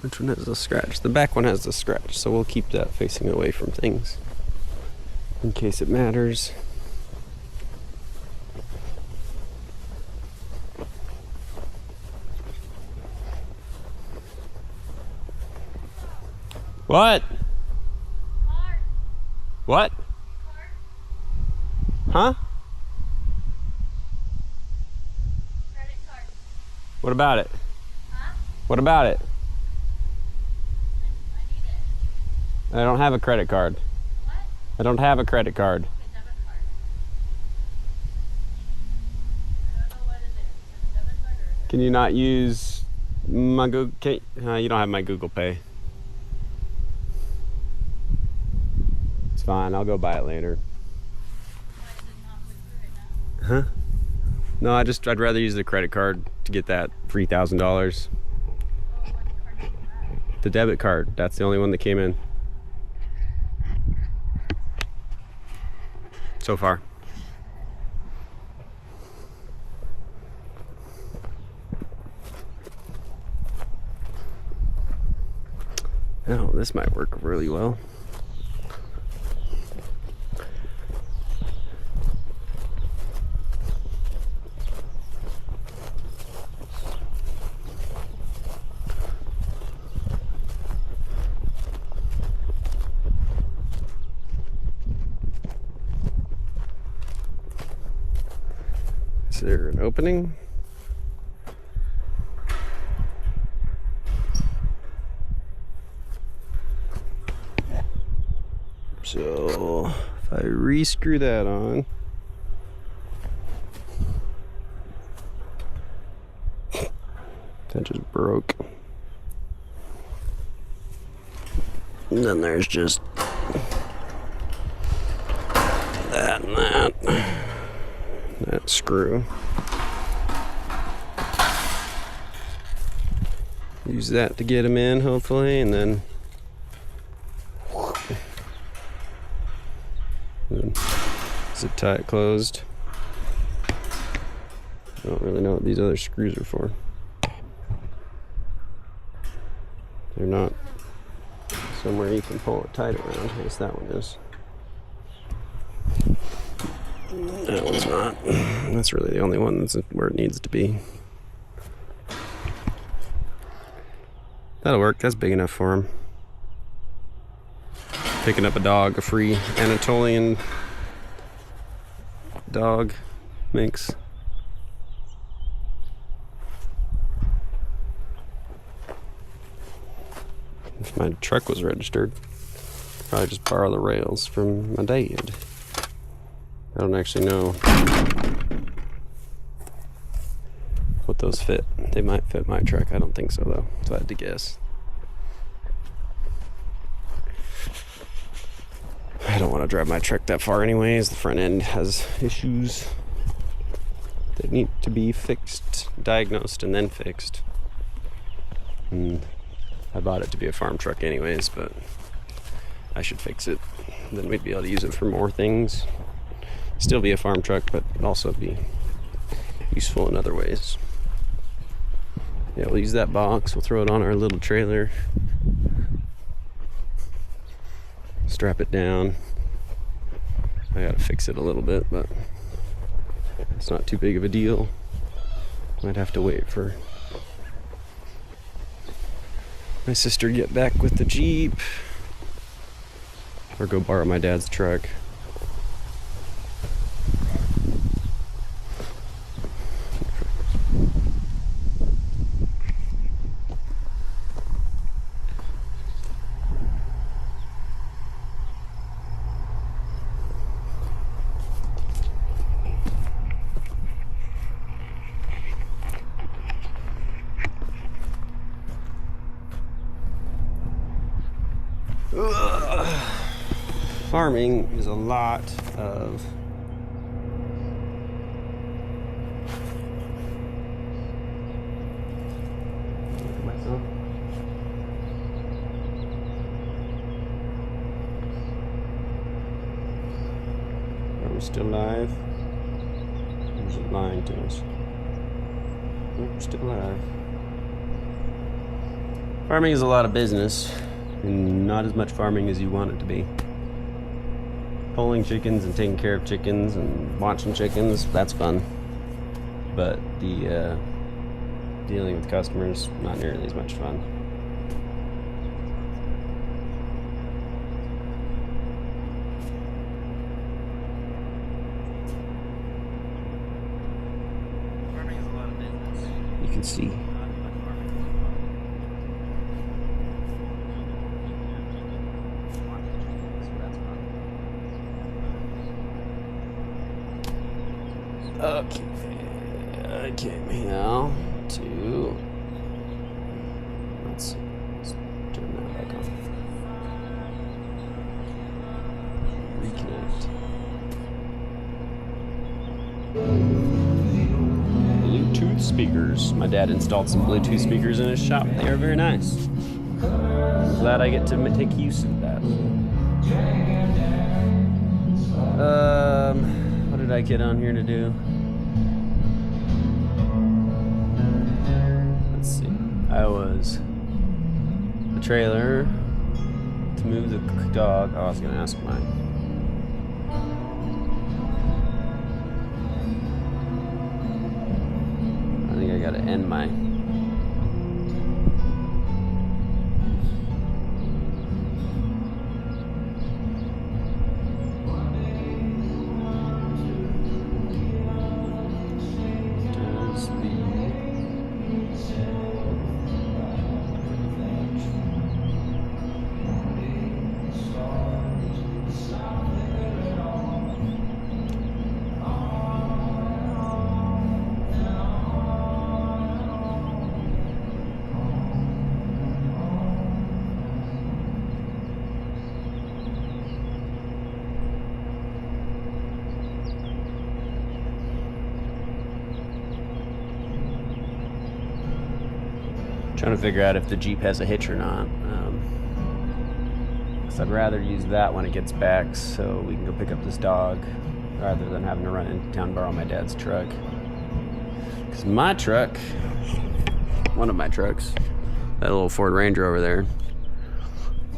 Speaker 1: Which one has the scratch? The back one has the scratch, so we'll keep that facing away from things in case it matters. What?
Speaker 2: Card.
Speaker 1: What?
Speaker 2: Card.
Speaker 1: Huh?
Speaker 2: Credit card.
Speaker 1: What about it?
Speaker 2: Huh?
Speaker 1: What about it?
Speaker 2: I need it.
Speaker 1: I don't have a credit card.
Speaker 2: What?
Speaker 1: I don't have a credit card.
Speaker 2: Okay, debit card. I don't know what it is. Is it a debit card or is it?
Speaker 1: Can you not use my Google? You don't have my Google Pay. It's fine. I'll go buy it later.
Speaker 2: Why is it not with you right now?
Speaker 1: Huh? No, I'd rather use the credit card to get that $3,000.
Speaker 2: Oh, what card do you have?
Speaker 1: The debit card. That's the only one that came in so far. Oh, this might work really well. Is there an opening? So if I re-screw that on, that just broke. And then there's just that and that screw. Use that to get them in, hopefully, and then zip tie it closed. I don't really know what these other screws are for. They're not somewhere you can pull it tight around. I guess that one is. That one's not. That's really the only one that's where it needs to be. That'll work. That's big enough for him. Picking up a dog, a free Anatolian dog mix. If my truck was registered, I'd probably just borrow the rails from my dad. I don't actually know what those fit. They might fit my truck. I don't think so though, so I had to guess. I don't want to drive my truck that far anyways. The front end has issues that need to be fixed, diagnosed, and then fixed. And I bought it to be a farm truck anyways, but I should fix it. Then we'd be able to use it for more things. Still be a farm truck, but also be useful in other ways. Yeah, we'll use that box. We'll throw it on our little trailer. Strap it down. I gotta fix it a little bit, but it's not too big of a deal. Might have to wait for my sister to get back with the Jeep, or go borrow my dad's truck. Farming is a lot of Are we still live? Or is it lying to us? Nope, we're still live. Farming is a lot of business, and not as much farming as you want it to be. Pulling chickens and taking care of chickens and watching chickens, that's fun. But the dealing with customers, not nearly as much fun. can see. Okay, I came here to, let's turn that back on. Reconnect. Bluetooth speakers. My dad installed some Bluetooth speakers in his shop. They are very nice. I'm glad I get to take use of that. What did I get on here to do? Let's see. I was the trailer to move the dog. Oh, I was gonna ask mine. I think I gotta end my. Trying to figure out if the Jeep has a hitch or not. Because I'd rather use that when it gets back so we can go pick up this dog rather than having to run into town and borrow my dad's truck. Because my truck, one of my trucks, that little Ford Ranger over there,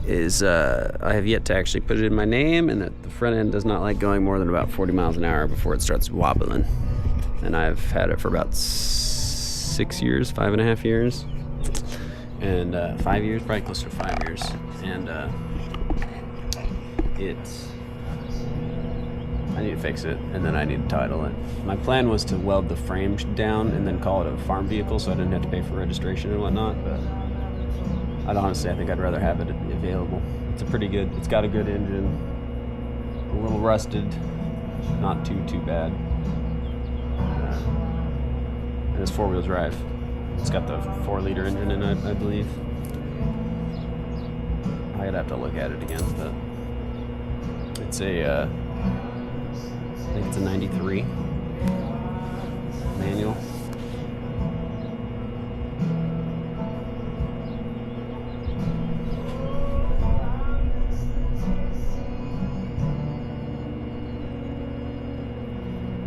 Speaker 1: is I have yet to actually put it in my name, and that the front end does not like going more than about 40 miles an hour before it starts wobbling. And I've had it for about 6 years, 5.5 years. And 5 years, probably close to 5 years, and I need to fix it, and then I need to title it. My plan was to weld the frame down and then call it a farm vehicle, so I didn't have to pay for registration and whatnot. But I think I'd rather have it available. It's it's got a good engine, a little rusted, not too bad, and it's 4-wheel drive. It's got the 4-liter engine in it, I believe. I'd have to look at it again, but it's I think it's a 93 manual.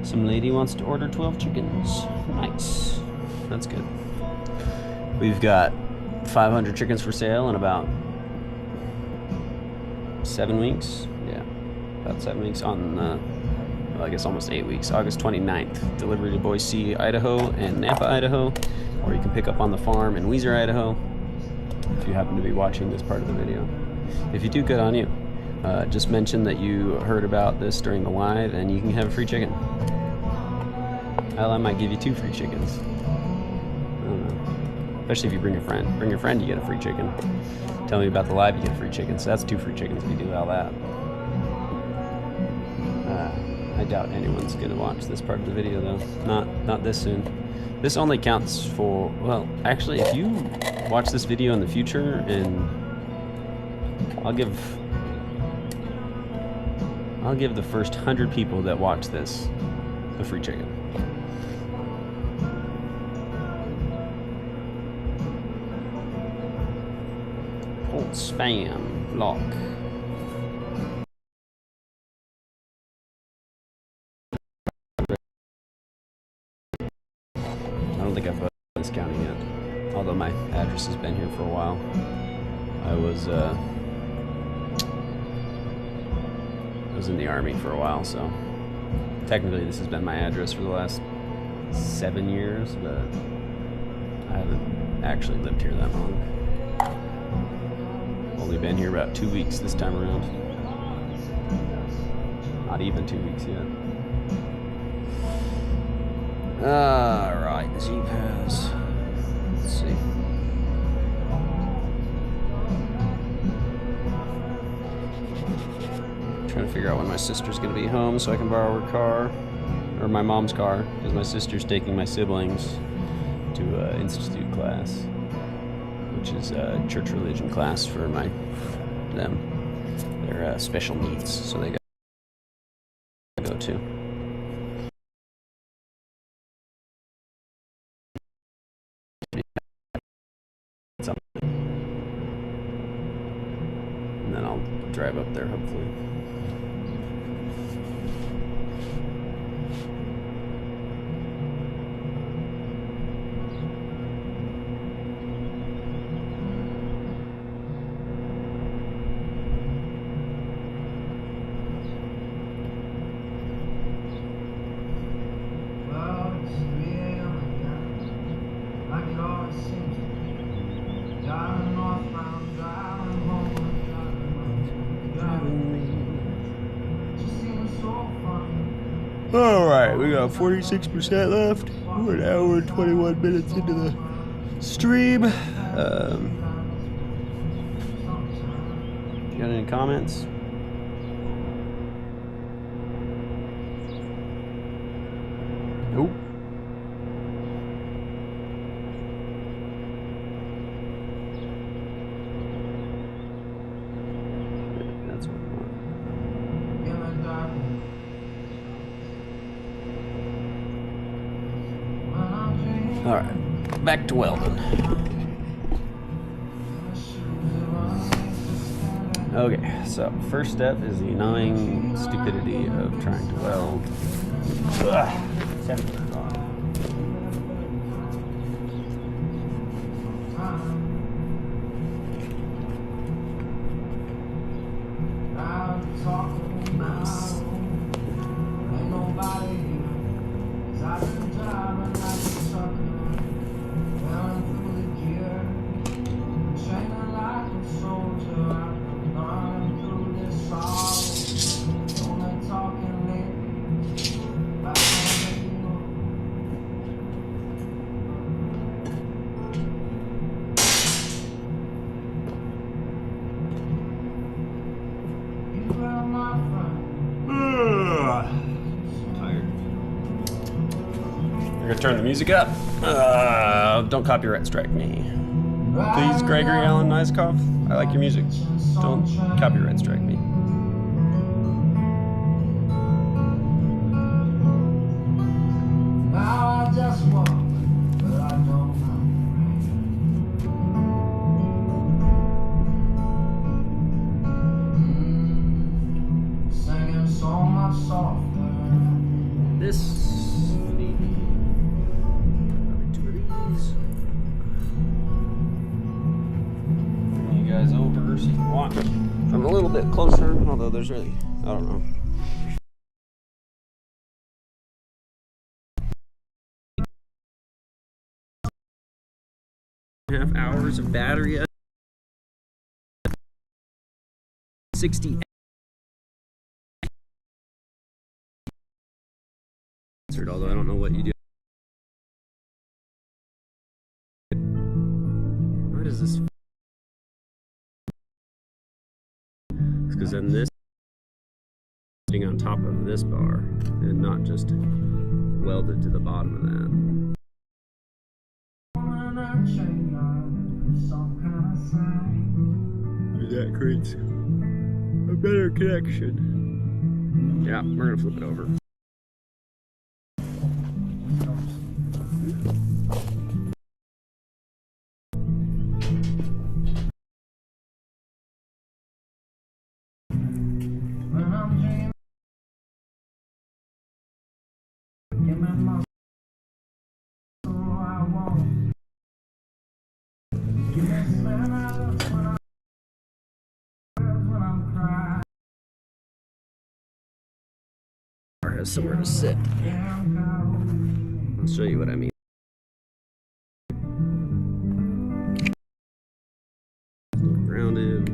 Speaker 1: Some lady wants to order 12 chickens. Nice. That's good. We've got 500 chickens for sale in about 7 weeks. Yeah, about 7 weeks on, well, I guess almost 8 weeks. August 29th. Delivery to Boise, Idaho and Nampa, Idaho. Or you can pick up on the farm in Weiser, Idaho, if you happen to be watching this part of the video. If you do, good on you. Just mention that you heard about this during the live and you can have a free chicken. Hell, I might give you 2 free chickens. Especially if you bring a friend. Bring your friend, you get a free chicken. Tell me about the live, you get a free chicken. So that's 2 free chickens if you do all that. I doubt anyone's gonna watch this part of the video though. Not this soon. This only counts for, well, actually, if you watch this video in the future, and I'll give the first 100 people that watch this a free chicken. Hold spam lock. I don't think I've voted in this county yet, although my address has been here for a while. I was in the Army for a while, so technically this has been my address for the last 7 years, but I haven't actually lived here that long. Only been here about 2 weeks this time around. Not even 2 weeks yet. Alright, the Jeep has to figure out when my sister's going to be home so I can borrow her car, or my mom's car, because my sister's taking my siblings to institute class, which is a church religion class for them. They're special needs, so they got to go to. And then I'll drive up there hopefully. Alright, we got 46% left. We're an hour and 21 minutes into the stream. You got any comments? Nope. That's what I want. Alright, back to welding. Okay, so first step is the annoying stupidity of trying to weld. Ugh. Turn the music up. Don't copyright strike me. Please, Gregory Allen Nicekoff. I like your music. Don't copyright strike me. Now I just walk, but I don't know. Singing so much softer. This. Guys over so you can watch from a little bit closer, although there's really, I don't know. Half hours of battery. 60. Although I don't know what you do. What is this? Because then this sitting on top of this bar and not just welded to the bottom of that. That creates a better connection. Yeah, we're gonna flip it over. Has somewhere to sit. I'll show you what I mean. Grounded.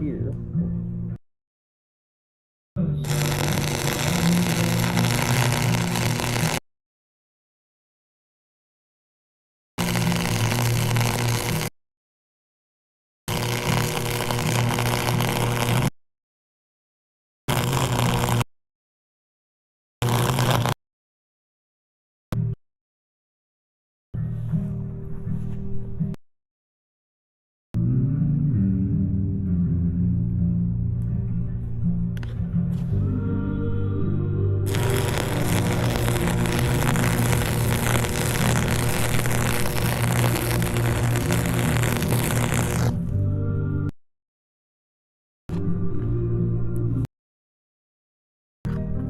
Speaker 1: Here.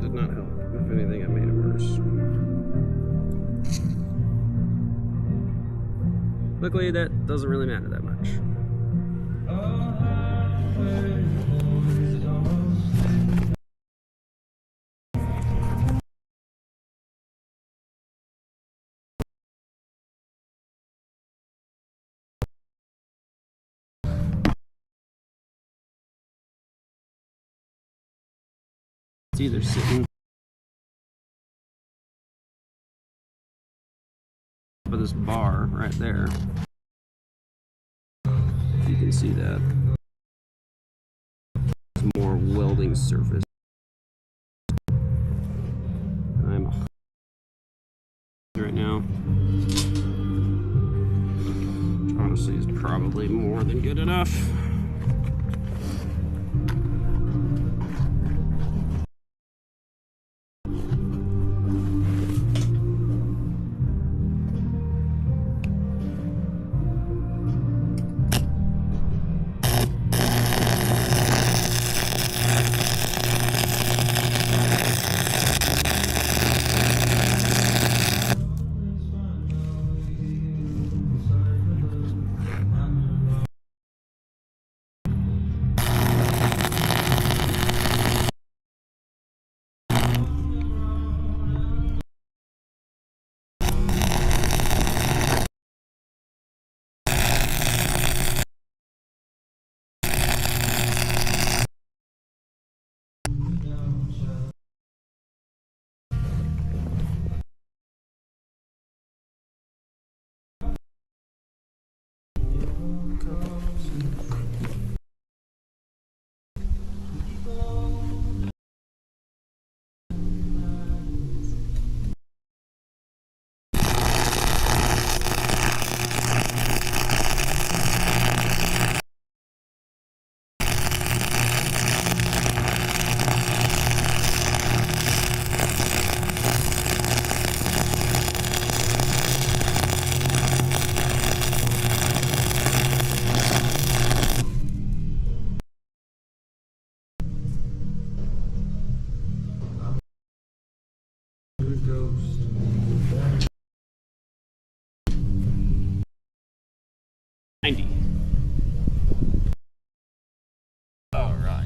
Speaker 1: Did not help. If anything, it made it worse. Luckily, that doesn't really matter that much. It's either sitting up of this bar right there. You can see that. It's more welding surface. I'm right now. Honestly, is probably more than good enough. All right.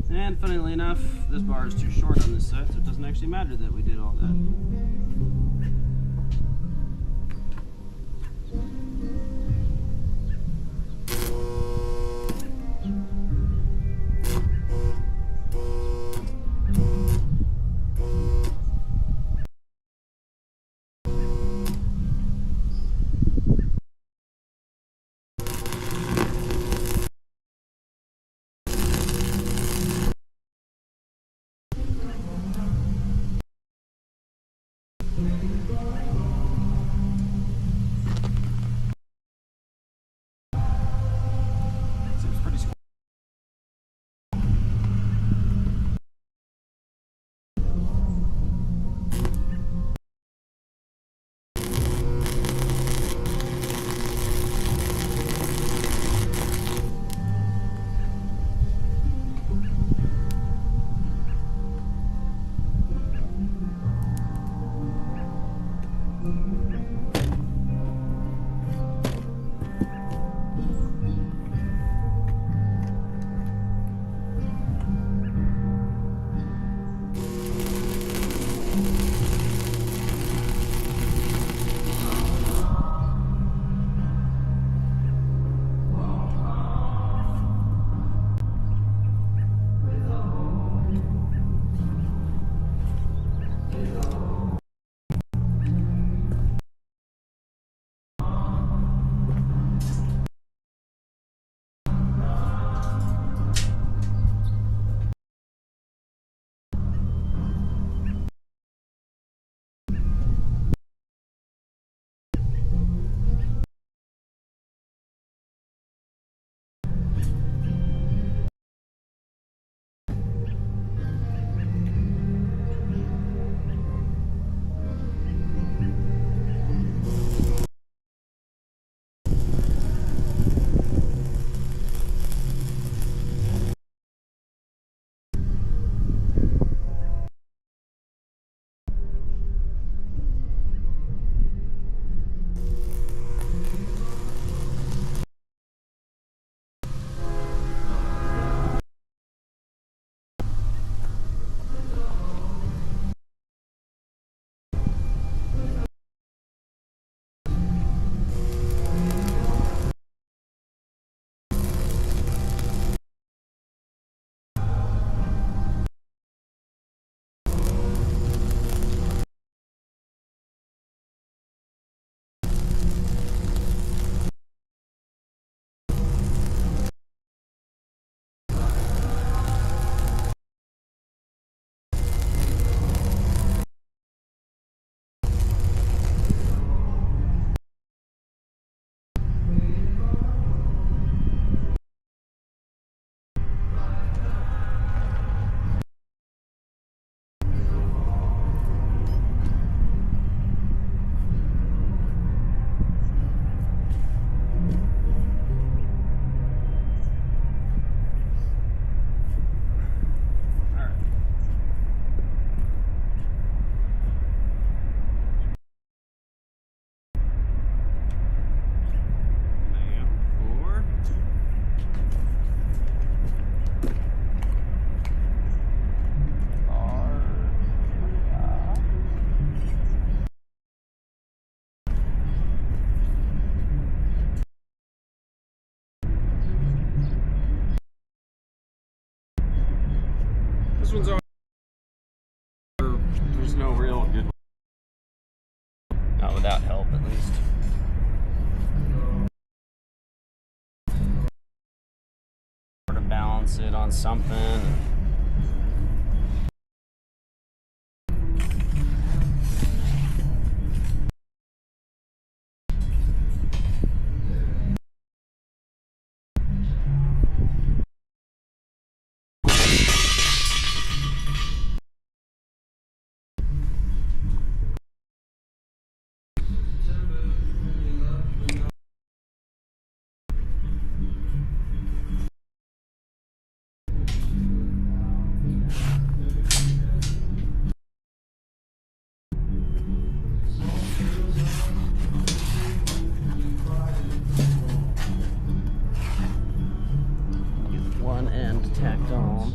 Speaker 1: And funnily enough, this bar is too short on this side, so it doesn't actually matter that we did all that. This one's all. There's no real good. Not without help, at least. Sort of balance it on something. One end tacked on.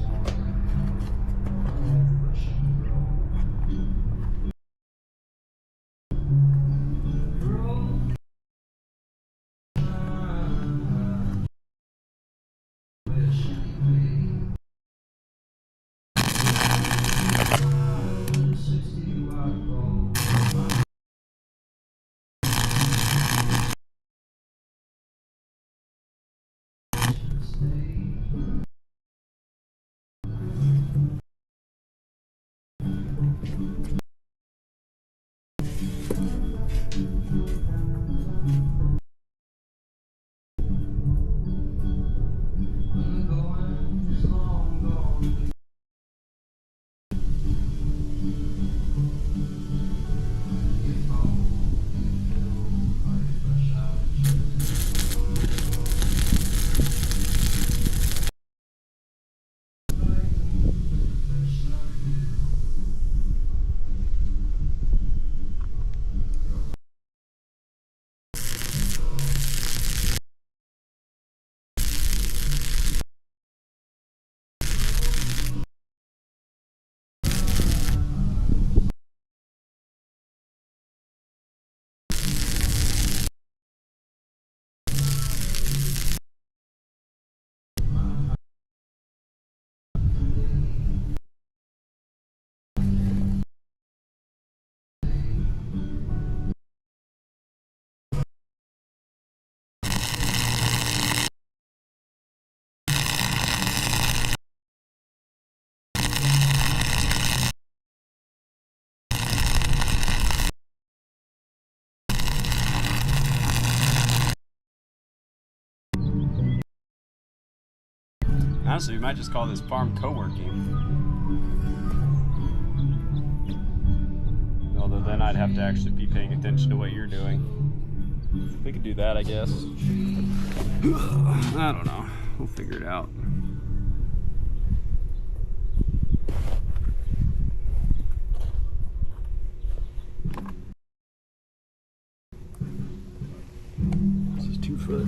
Speaker 1: Honestly, we might just call this farm co-working. Although then I'd have to actually be paying attention to what you're doing. We could do that, I guess. I don't know. We'll figure it out. This is 2 foot.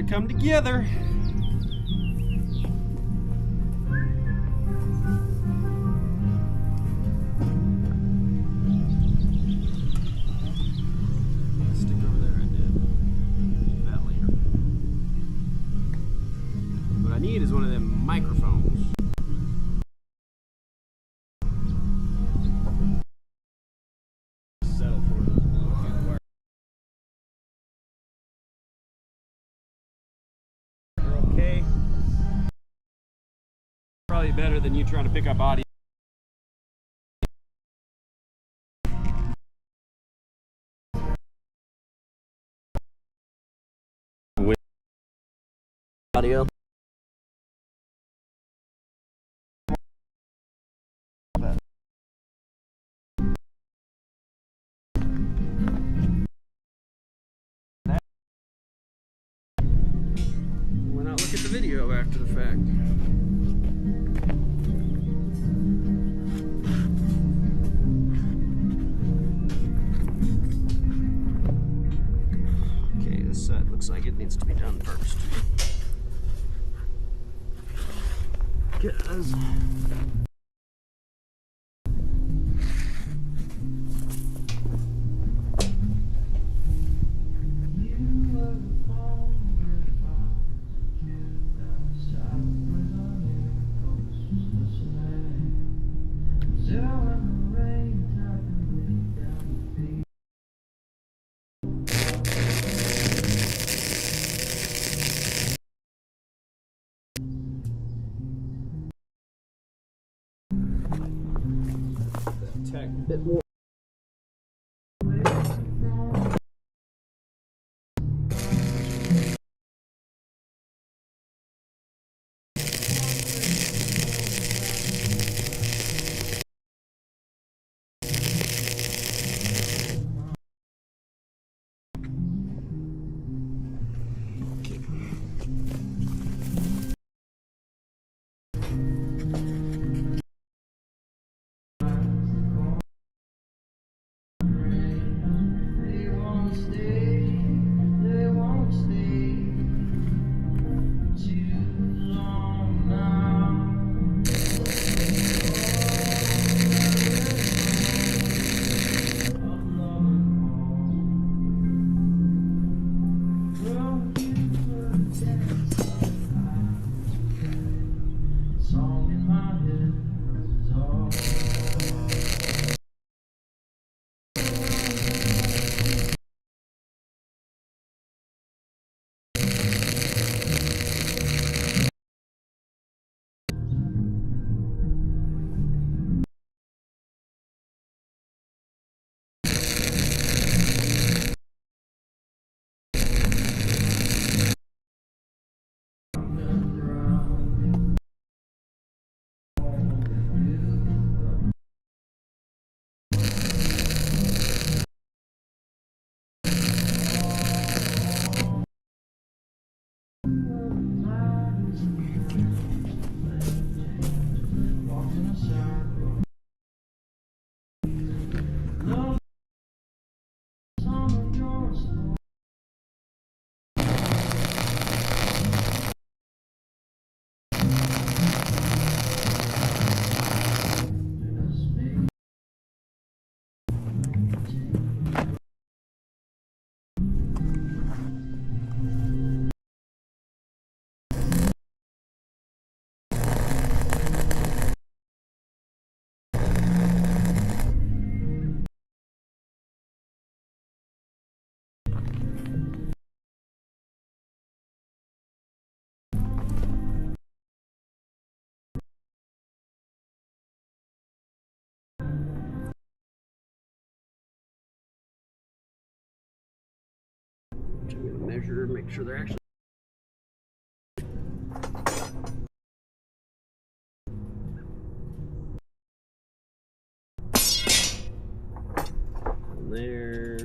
Speaker 1: come together. Stick over there, I did. Leave that later. What I need is one of them microphones. Settle for those Bluetooth wires. They're okay. Probably better than you trying to pick up audio. Audio. Why not look at the video after the fact? Okay, this set looks like it needs to be done first. Because tech a bit more. I'm gonna measure, make sure they're actually. One there.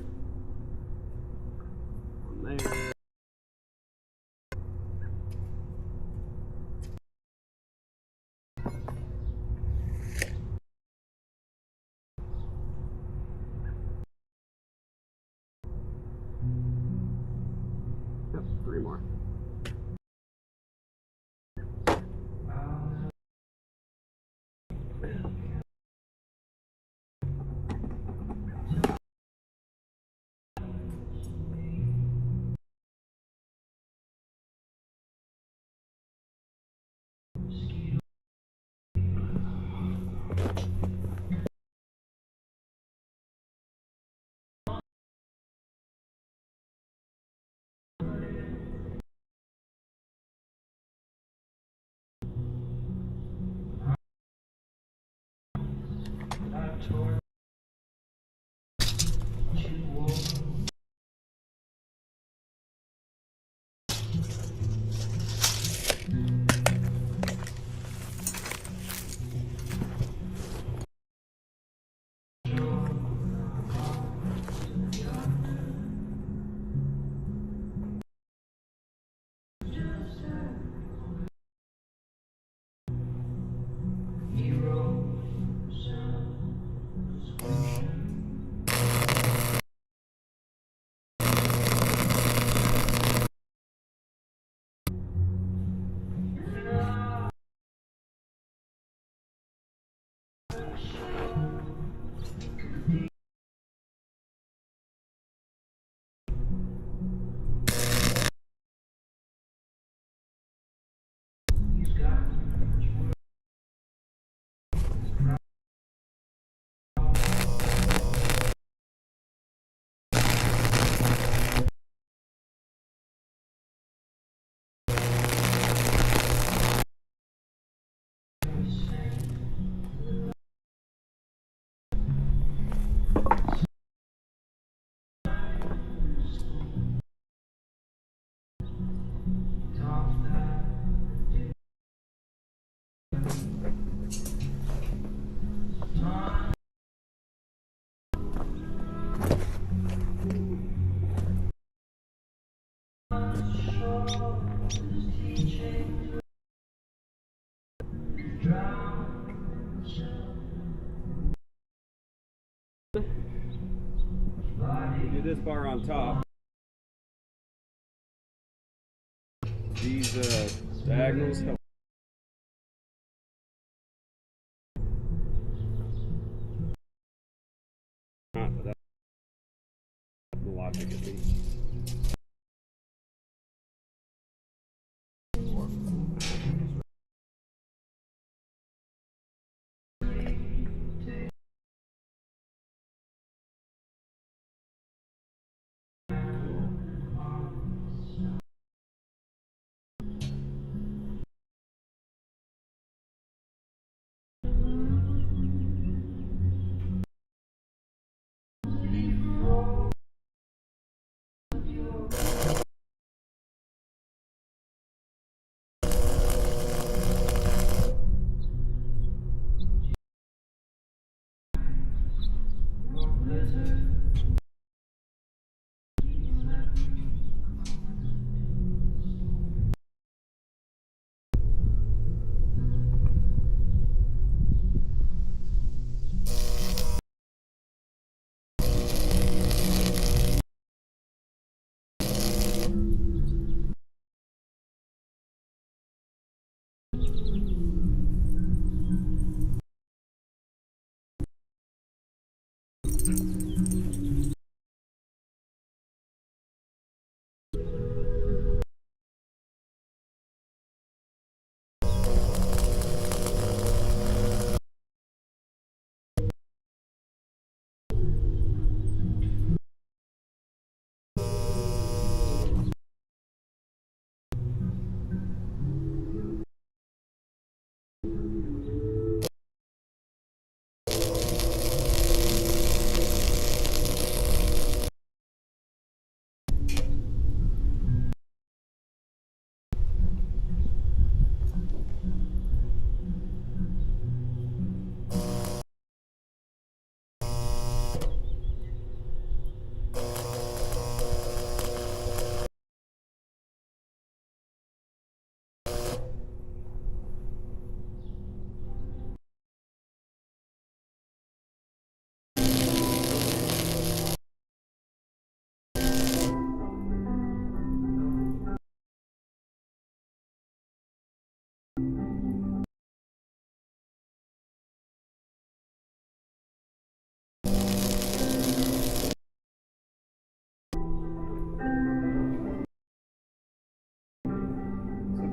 Speaker 1: One there. Yep, 3 more. Do this bar on top. These diagonals help. But that's the logic at least.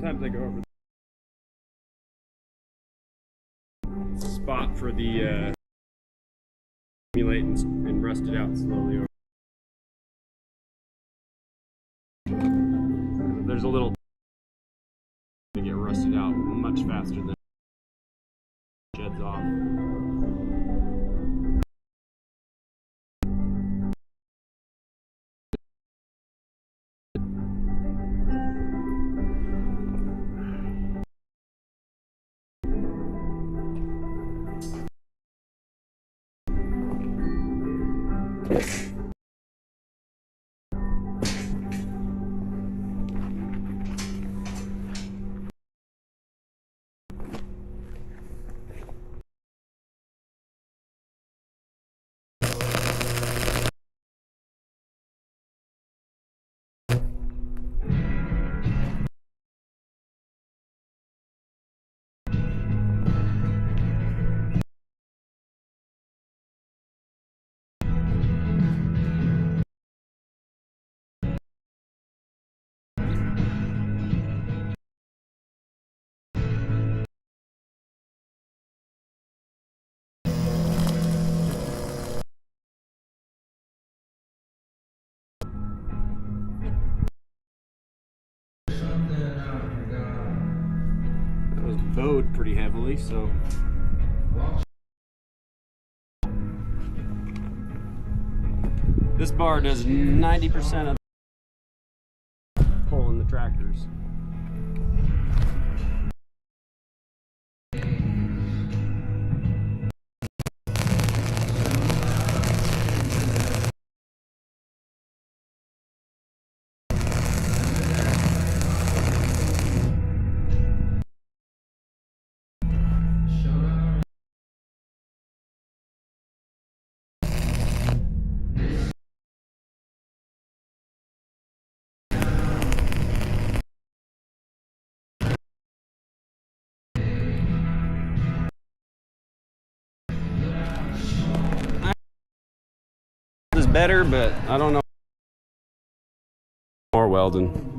Speaker 1: Sometimes I go over spot for the accumulate and rust it out slowly. There's a little to get rusted out much faster than sheds off. That was bowed pretty heavily, so this bar does 90% of pulling the tractors. Is better, but I don't know. More welding.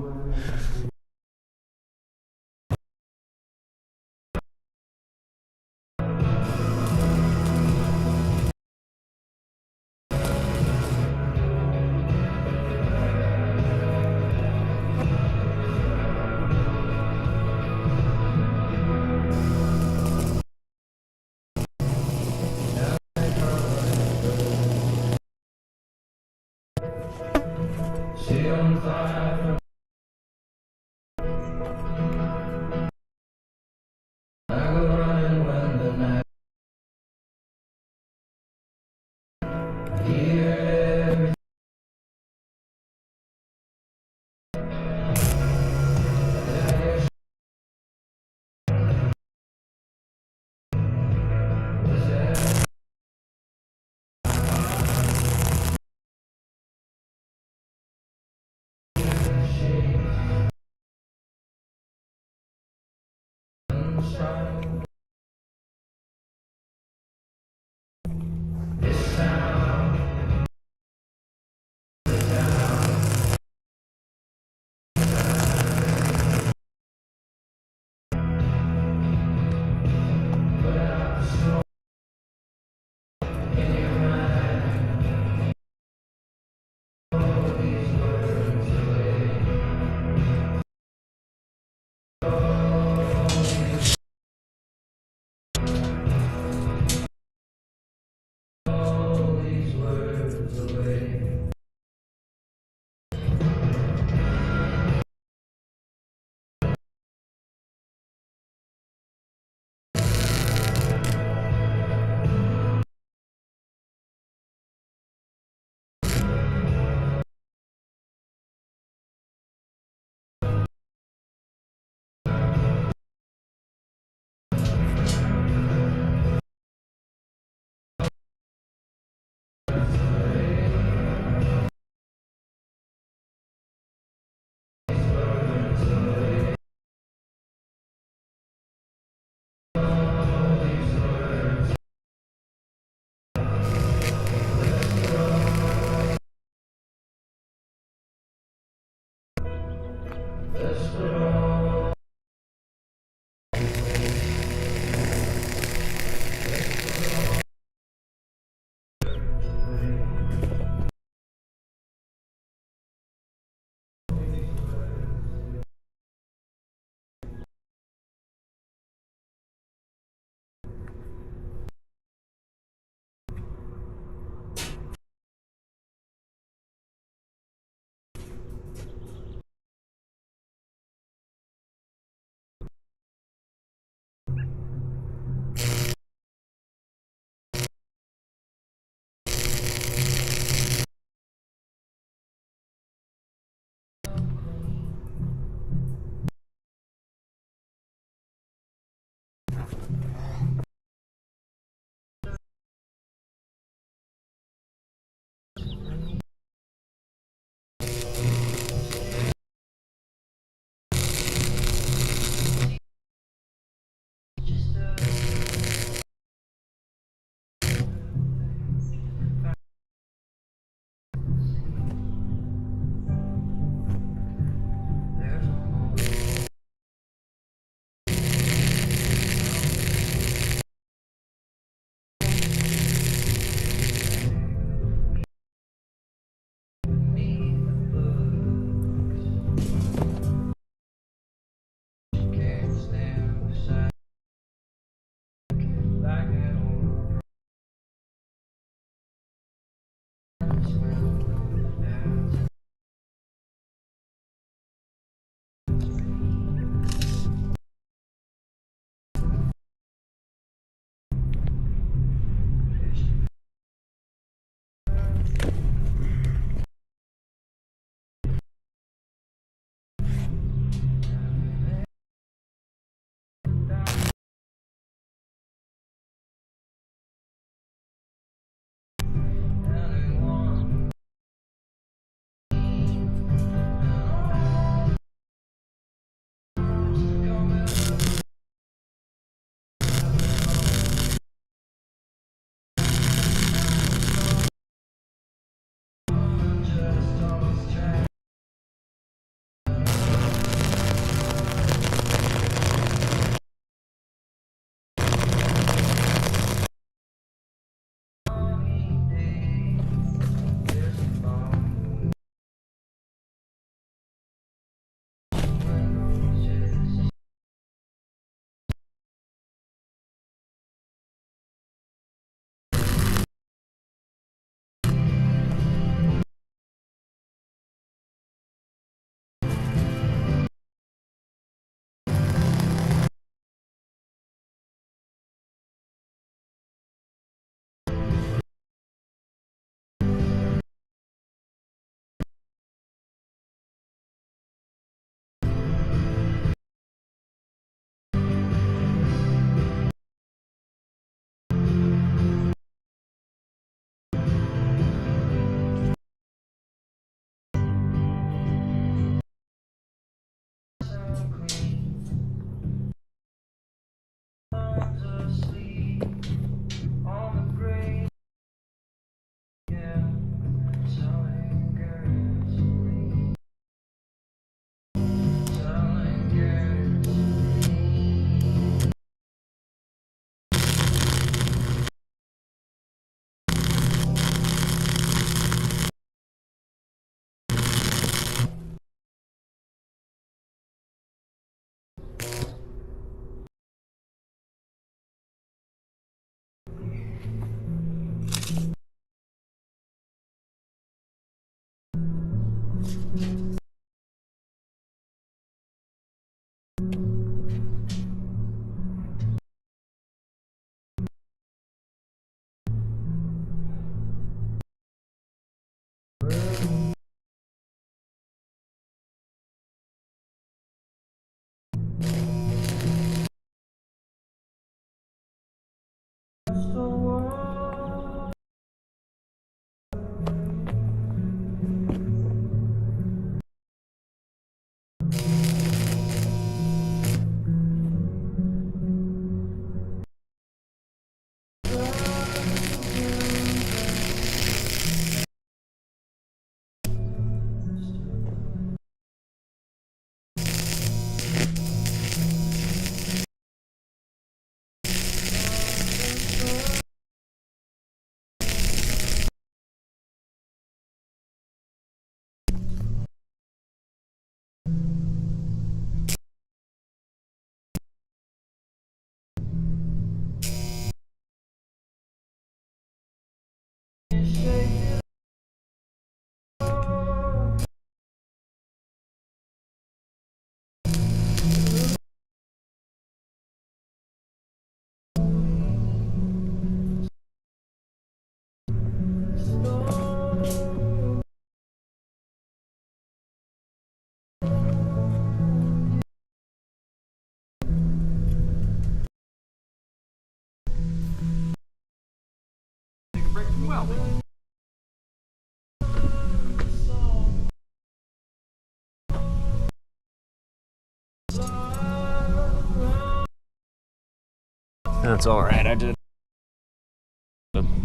Speaker 1: That's all right. I did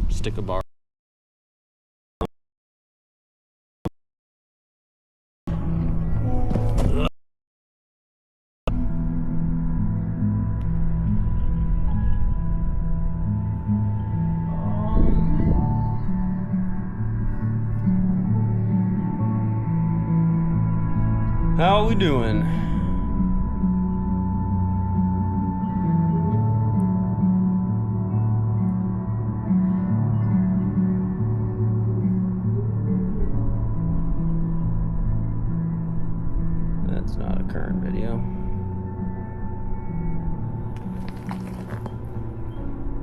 Speaker 1: stick a bar. How are we doing? That's not a current video.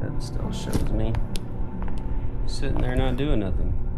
Speaker 1: That still shows me sitting there not doing nothing.